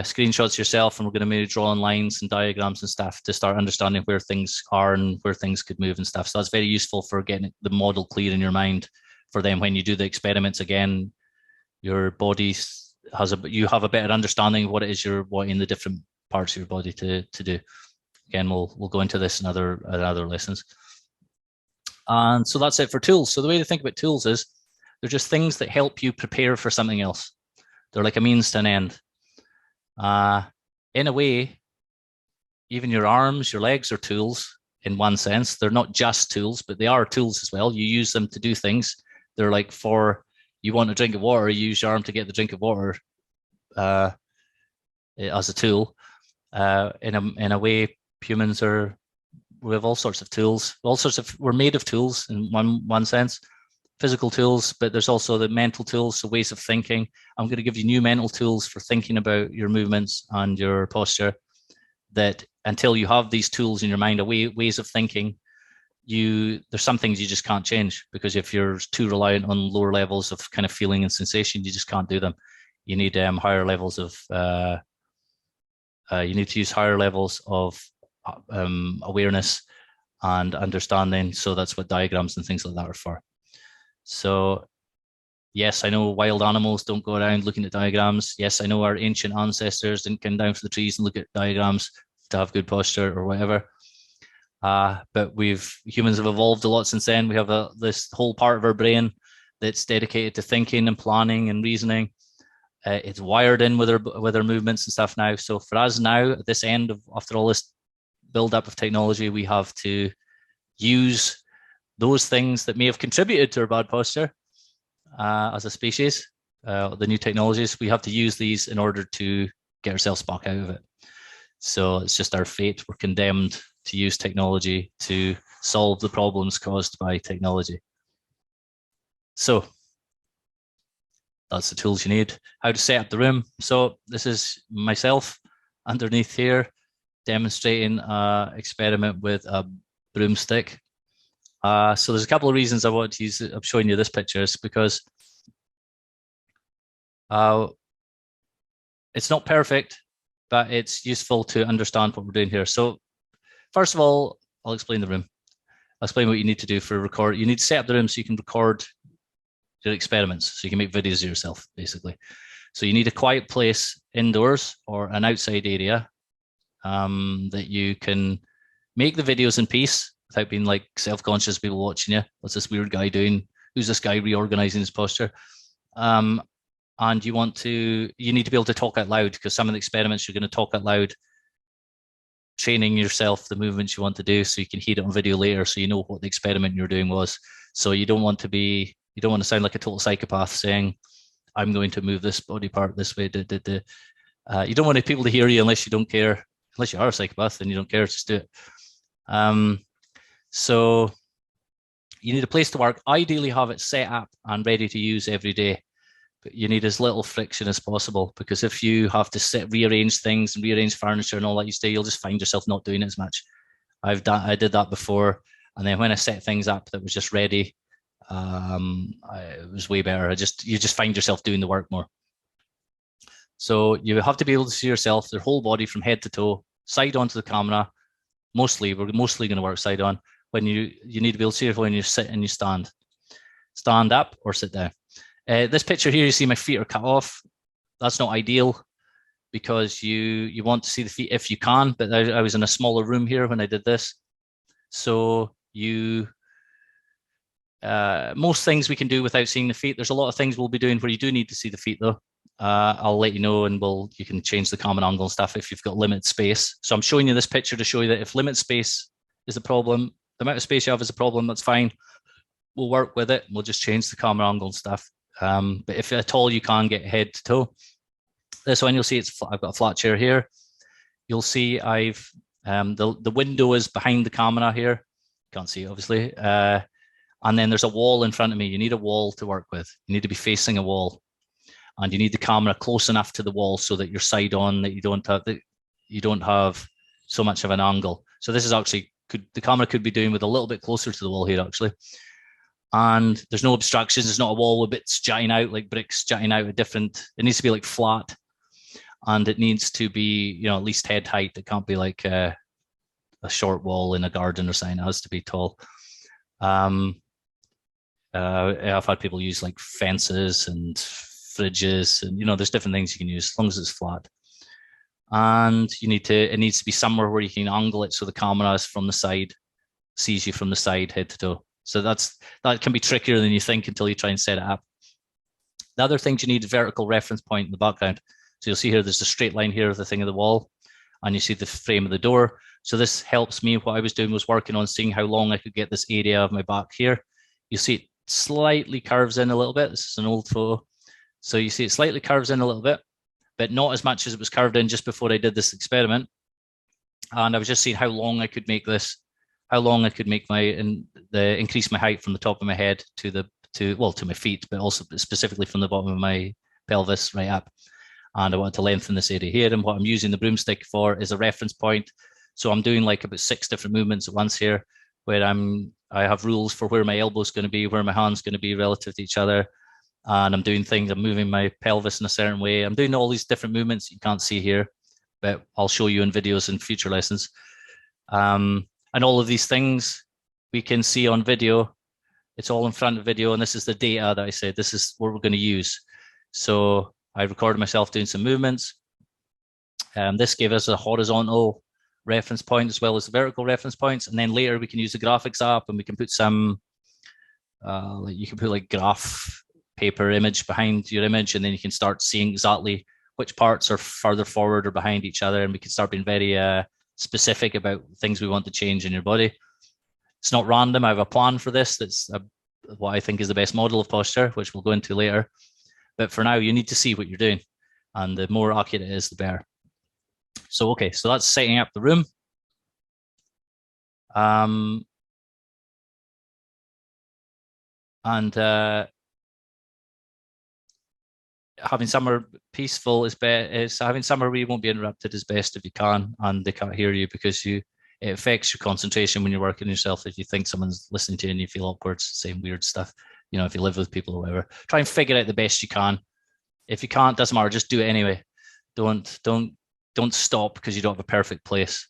screenshots yourself, and we're going to maybe draw on lines and diagrams and stuff to start understanding where things are and where things could move and stuff. So that's very useful for getting the model clear in your mind for them when you do the experiments again. Your body you have a better understanding of what it is you're wanting the different parts of your body to do. Again, we'll go into this in other lessons. And so that's it for tools. So the way to think about tools is they're just things that help you prepare for something else. They're like a means to an end. In a way, even your arms, your legs are tools in one sense. They're not just tools, but they are tools as well. You use them to do things. They're like, for you want a drink of water, you use your arm to get the drink of water as a tool. In a way, humans we have all sorts of tools. We're made of tools in one sense. Physical tools, but there's also the mental tools, so ways of thinking. I'm going to give you new mental tools for thinking about your movements and your posture, that until you have these tools in your mind, ways of thinking, there's some things you just can't change, because if you're too reliant on lower levels of kind of feeling and sensation, you just can't do them. You need higher levels of you need to use higher levels of awareness and understanding. So that's what diagrams and things like that are for. So yes, I know wild animals don't go around looking at diagrams. Yes, I know our ancient ancestors didn't come down from the trees and look at diagrams to have good posture or whatever. But humans have evolved a lot since then. We have this whole part of our brain that's dedicated to thinking and planning and reasoning. It's wired in with our movements and stuff now. So for us now, at this end after all this build up of technology, we have to use those things that may have contributed to our bad posture as a species, the new technologies. We have to use these in order to get ourselves back out of it. So it's just our fate. We're condemned to use technology to solve the problems caused by technology. So that's the tools you need. How to set up the room. So this is myself underneath here demonstrating an experiment with a broomstick. So there's a couple of reasons I want to use it. I'm showing you this picture is because it's not perfect, but it's useful to understand what we're doing here. So first of all, I'll explain the room. I'll explain what you need to do for record. You need to set up the room so you can record your experiments, so you can make videos of yourself, basically. So you need a quiet place indoors or an outside area that you can make the videos in peace without being like self-conscious people watching you. What's this weird guy doing? Who's this guy reorganizing his posture? And you need to be able to talk out loud, because some of the experiments you're going to talk out loud, training yourself the movements you want to do so you can hear it on video later, so you know what the experiment you're doing was. So you don't want to sound like a total psychopath saying, I'm going to move this body part this way. You don't want people to hear you unless you don't care. Unless you are a psychopath and you don't care, just do it. So you need a place to work. Ideally have it set up and ready to use every day. But you need as little friction as possible, because if you have to rearrange things and rearrange furniture and all that each day, you'll just find yourself not doing it as much. I did that before, and then when I set things up that was just ready, it was way better. You just find yourself doing the work more. So you have to be able to see yourself, their whole body from head to toe, side on to the camera. We're mostly going to work side on. When you need to be able to see it when you sit and you stand up or sit down. This picture here, you see my feet are cut off. That's not ideal, because you want to see the feet if you can, but I was in a smaller room here when I did this. So most things we can do without seeing the feet. There's a lot of things we'll be doing where you do need to see the feet though. I'll let you know, and you can change the common angle and stuff if you've got limited space. So I'm showing you this picture to show you that if limit space is the problem, the amount of space you have is a problem, that's fine. We'll work with it. We'll just change the common angle and stuff. But if at all you can get head to toe, this one you'll see I've got a flat chair here. You'll see I've the window is behind the camera here. Can't see it, obviously. And then there's a wall in front of me. You need a wall to work with. You need to be facing a wall, and you need the camera close enough to the wall so that you're side on, that you don't have so much of an angle. So this is actually the camera could be doing with a little bit closer to the wall here actually. And there's no obstructions. There's not a wall with bits jutting out like bricks jutting out a different. It needs to be like flat, and it needs to be at least head height. It can't be like a short wall in a garden or something. It has to be tall. I've had people use like fences and fridges, and there's different things you can use as long as it's flat. And it needs to be somewhere where you can angle it so the camera is from the side, sees you from the side, head to toe. So that can be trickier than you think until you try and set it up. The other things you need a vertical reference point in the background. So you'll see here there's a straight line here of the thing of the wall, and you see the frame of the door. So this helps me. What I was doing was working on seeing how long I could get this area of my back here. You see it slightly curves in a little bit. This is an old photo. So you see it slightly curves in a little bit, but not as much as it was curved in just before I did this experiment. And I was just seeing how long I could make this, how long I could make increase my height from the top of my head to my feet, but also specifically from the bottom of my pelvis right up. And I wanted to lengthen this area here. And what I'm using the broomstick for is a reference point. So I'm doing like about 6 different movements at once here, where I have rules for where my elbow's going to be, where my hand's going to be relative to each other. And I'm doing things, I'm moving my pelvis in a certain way. I'm doing all these different movements you can't see here, but I'll show you in videos in future lessons. And all of these things we can see on video. It's all in front of video, and this is the data that I said, this is what we're going to use. So I recorded myself doing some movements. This gave us a horizontal reference point as well as the vertical reference points. And then later we can use the graphics app, and we can put some, you can put like graph paper image behind your image, and then you can start seeing exactly which parts are further forward or behind each other. And we can start being very specific about things we want to change in your body. It's not random. I have a plan for this. That's what I think is the best model of posture, which we'll go into later. But for now, you need to see what you're doing. And the more accurate it is, the better. So, okay, so that's setting up the room. Having somewhere peaceful is having somewhere where you won't be interrupted is best if you can, and they can't hear you, because it affects your concentration when you're working yourself. If you think someone's listening to you and you feel awkward saying weird stuff, if you live with people or whatever, try and figure out the best you can. If you can't, doesn't matter, just do it anyway. Don't stop because you don't have a perfect place.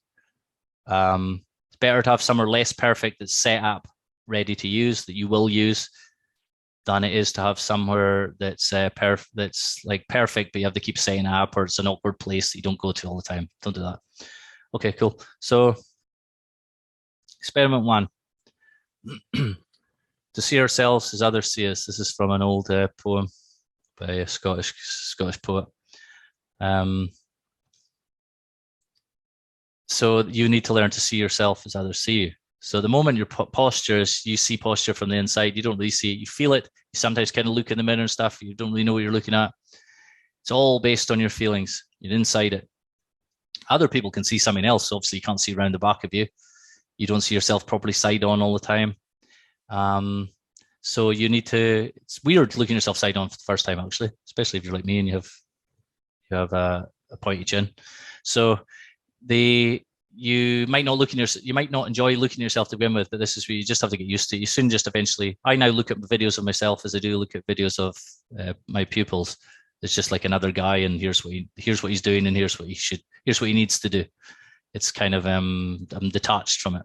It's better to have somewhere less perfect that's set up, ready to use, that you will use, than it is to have somewhere that's perfect, but you have to keep setting up, or it's an awkward place that you don't go to all the time. Don't do that. Okay, cool. So experiment 1. To see ourselves as others see us. This is from an old poem by a Scottish poet. So you need to learn to see yourself as others see you. So the moment your posture is, you see posture from the inside, you don't really see it. You feel it. You sometimes kind of look in the mirror and stuff. You don't really know what you're looking at. It's all based on your feelings. You're inside it. Other people can see something else. Obviously, you can't see around the back of you. You don't see yourself properly side on all the time. So you need to, it's weird looking yourself side on for the first time, actually, especially if you're like me and you have a pointy chin. So you might not enjoy looking at yourself to begin with, but this is where you just have to get used to. You soon just eventually, I now look at videos of myself as I do look at videos of my pupils. It's just like another guy, and here's what he's doing, and here's what he needs to do. It's kind of I'm detached from it.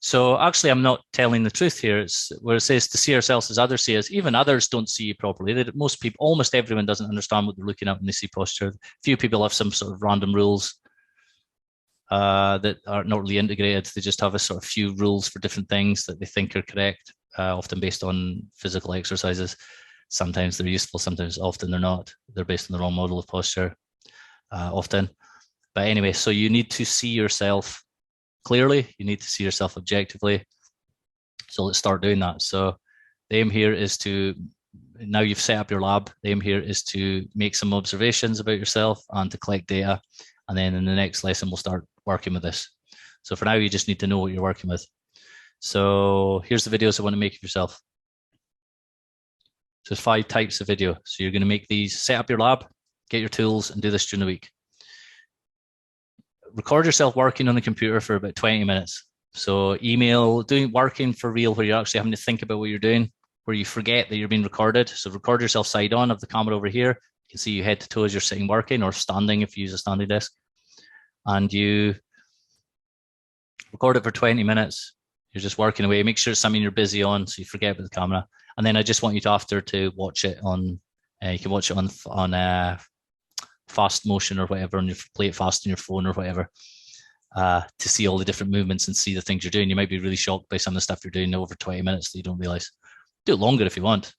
So actually, I'm not telling the truth here. It's where it says to see ourselves as others see us. Even others don't see you properly. Most people, almost everyone, doesn't understand what they're looking at when they see posture. Few people have some sort of random rules that are not really integrated. They just have a sort of few rules for different things that they think are correct, often based on physical exercises. Sometimes they're useful, sometimes often they're not. They're based on the wrong model of posture often. But anyway, so you need to see yourself clearly. You need to see yourself objectively. So let's start doing that. So the aim here is to, now you've set up your lab, the aim here is to make some observations about yourself and to collect data. And then in the next lesson, we'll start working with this. So for now, you just need to know what you're working with. So here's the videos I want to make of yourself. So there's 5 types of video. So you're going to make these, set up your lab, get your tools, and do this during the week. Record yourself working on the computer for about 20 minutes. So working for real, where you're actually having to think about what you're doing, where you forget that you're being recorded. So record yourself side on of the camera over here. You can see you head to toe as you're sitting working, or standing if you use a standing desk. And you record it for 20 minutes. You're just working away. Make sure it's something you're busy on, so you forget about the camera. And then I just want you to watch it on, you can watch it on fast motion or whatever, and you play it fast on your phone or whatever, to see all the different movements and see the things you're doing. You might be really shocked by some of the stuff you're doing over 20 minutes that you don't realize. Do it longer if you want.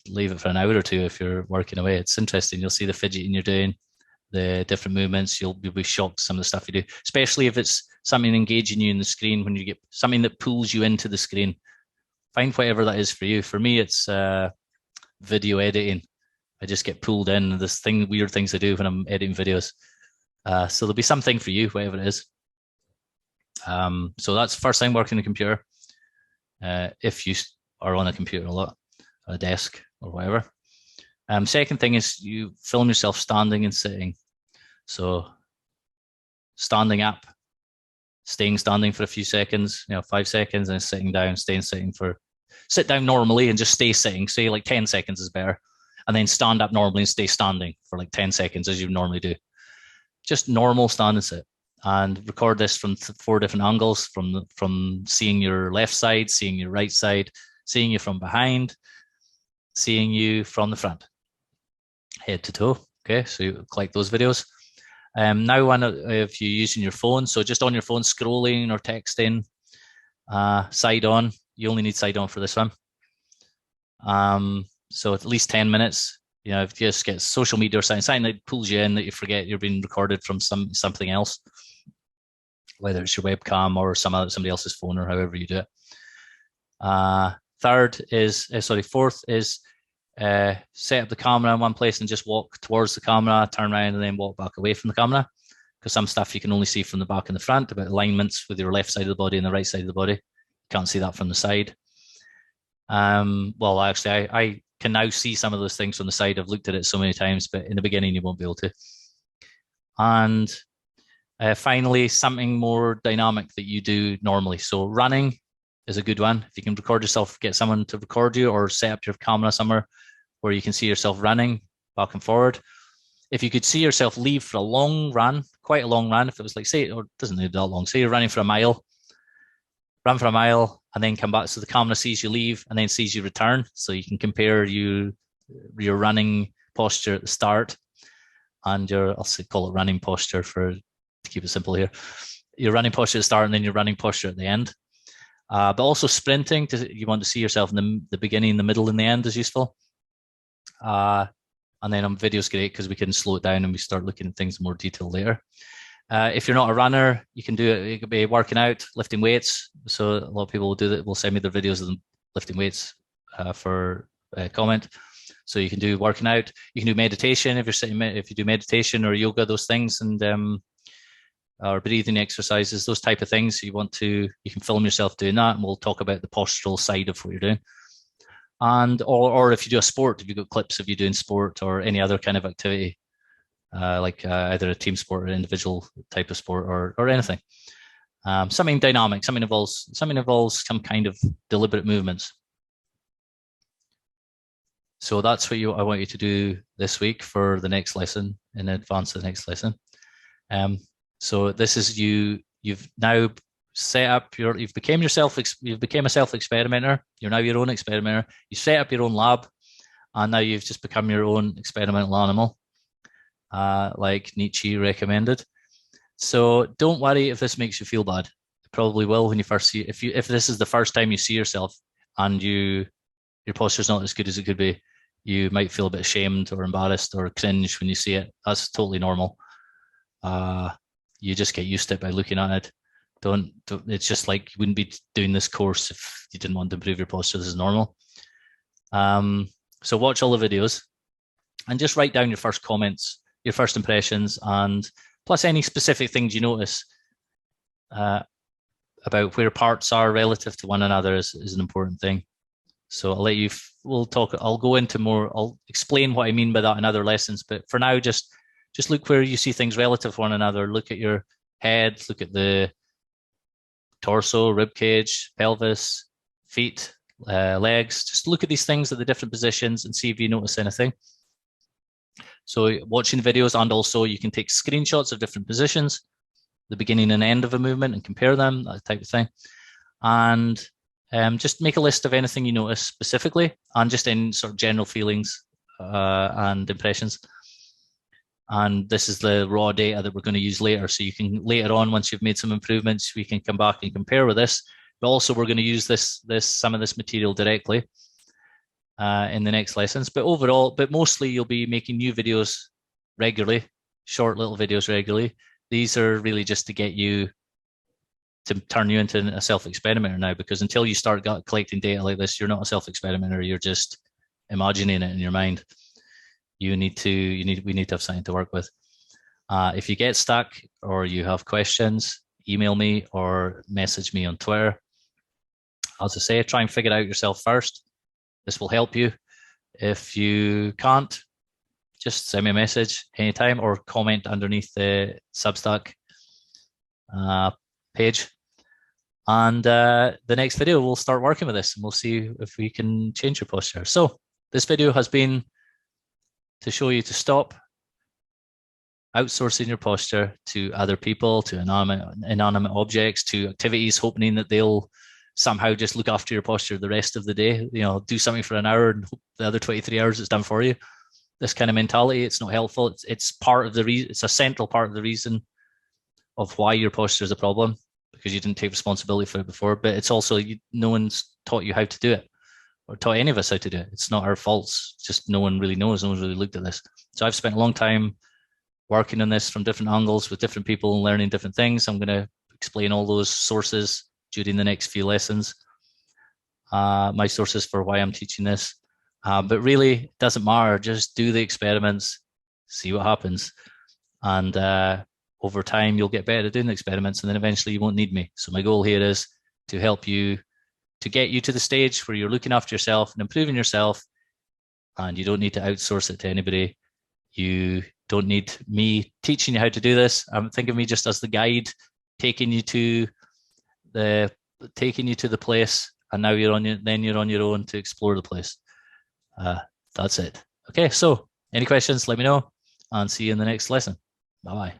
Leave it for an hour or 2 if you're working away. It's interesting. You'll see the fidgeting you're doing, the different movements. You'll be shocked at some of the stuff you do, especially if it's something engaging you in the screen, when you get something that pulls you into the screen. Find whatever that is for you. For me, it's video editing. I just get pulled in. Weird things I do when I'm editing videos. So there'll be something for you, whatever it is. So that's first thing, working on a computer. If you are on a computer a lot, a desk or whatever. Second thing is you film yourself standing and sitting. So standing up, staying standing for a few seconds, 5 seconds, and sitting down, sit down normally and just stay sitting. Say like 10 seconds is better. And then stand up normally and stay standing for like 10 seconds as you normally do. Just normal stand and sit. And record this from 4 different angles, from seeing your left side, seeing your right side, seeing you from behind, seeing you from the front, head to toe. Okay, so you collect those videos. Now, if you're using your phone, so just on your phone, scrolling or texting, side on. You only need side on for this one. So at least 10 minutes. If you just get social media or something that pulls you in, that you forget you're being recorded from something else, whether it's your webcam or somebody else's phone or however you do it. Fourth is set up the camera in one place and just walk towards the camera, turn around, and then walk back away from the camera. Because some stuff you can only see from the back and the front, about alignments with your left side of the body and the right side of the body. You can't see that from the side. Well, actually, I can now see some of those things from the side. I've looked at it so many times, but in the beginning, you won't be able to. And finally, something more dynamic that you do normally. So running is a good one. If you can record yourself, get someone to record you, or set up your camera somewhere where you can see yourself running back and forward. If you could see yourself leave for a long run, quite a long run, if it was like, say, or it doesn't need that long, say you're running for a mile, run for a mile, and then come back. So the camera sees you leave and then sees you return. So you can compare your running posture at the start and I'll call it running posture to keep it simple here. Your running posture at the start and then your running posture at the end. But also sprinting, you want to see yourself in the beginning, the middle, and the end is useful. And then on video is great because we can slow it down and we start looking at things in more detail later. If you're not a runner, you can do it. It could be working out, lifting weights. So a lot of people will do that. Will send me their videos of them lifting weights for comment. So you can do working out. You can do meditation if you do meditation or yoga, those things, and or breathing exercises, those type of things. You can film yourself doing that, and we'll talk about the postural side of what you're doing. And or if you do a sport, if you've got clips of you doing sport or any other kind of activity. Like either a team sport or an individual type of sport or anything. Something dynamic, something involves some kind of deliberate movements. So that's what I want you to do this week for the next lesson, in advance of the next lesson. So this is you've now set up you've become a self-experimenter. You're now your own experimenter. You set up your own lab, and now you've just become your own experimental animal. Like Nietzsche recommended. So don't worry if this makes you feel bad. It probably will when you first see it. If this is the first time you see yourself and you your posture's not as good as it could be. You might feel a bit ashamed or embarrassed or cringe when you see it. That's totally normal. You just get used to it by looking at it. Don't it's just like you wouldn't be doing this course if you didn't want to improve your posture. This is normal. So watch all the videos and just write down your first comments, your first impressions, and plus any specific things you notice about where parts are relative to one another is an important thing. So I'll let you, I'll go into more, I'll explain what I mean by that in other lessons. But for now, just look where you see things relative to one another. Look at your head, look at the torso, rib cage, pelvis, feet, legs. Just look at these things at the different positions and see if you notice anything. So watching videos, and also you can take screenshots of different positions, the beginning and end of a movement, and compare them, that type of thing. And just make a list of anything you notice specifically, and just in sort of general feelings and impressions. And this is the raw data that we're going to use later. So you can later on, once you've made some improvements, we can come back and compare with this. But also we're going to use some of this material directly in the next lessons. But overall, mostly you'll be making new videos regularly, short little videos regularly. These are really just to get you, to turn you into a self-experimenter now, because until you start collecting data like this, you're not a self-experimenter, you're just imagining it in your mind. We need to have something to work with. If you get stuck or you have questions, email me or message me on Twitter. As I say, try and figure it out yourself first. This will help you. If you can't, just send me a message anytime or comment underneath the Substack page. And the next video, we'll start working with this and we'll see if we can change your posture. So this video has been to show you to stop outsourcing your posture to other people, to inanimate objects, to activities, hoping that they'll somehow just look after your posture the rest of the day. You know, do something for an hour and hope the other 23 hours it's done for you. This kind of mentality, it's not helpful. It's part of the reason. It's a central part of the reason of why your posture is a problem, because you didn't take responsibility for it before. But it's also, no one's taught you how to do it, or taught any of us how to do it. It's not our faults. It's just no one really knows. No one's really looked at this. So I've spent a long time working on this from different angles with different people and learning different things. I'm going to explain all those sources during the next few lessons, my sources for why I'm teaching this. But really, it doesn't matter. Just do the experiments, see what happens. And over time, you'll get better at doing the experiments, and then eventually you won't need me. So my goal here is to help you, to get you to the stage where you're looking after yourself and improving yourself, and you don't need to outsource it to anybody. You don't need me teaching you how to do this. Think of me just as the guide, taking you to the place, and now you're on your own to explore the place. That's it. Okay, so any questions, let me know, and see you in the next lesson. Bye-bye.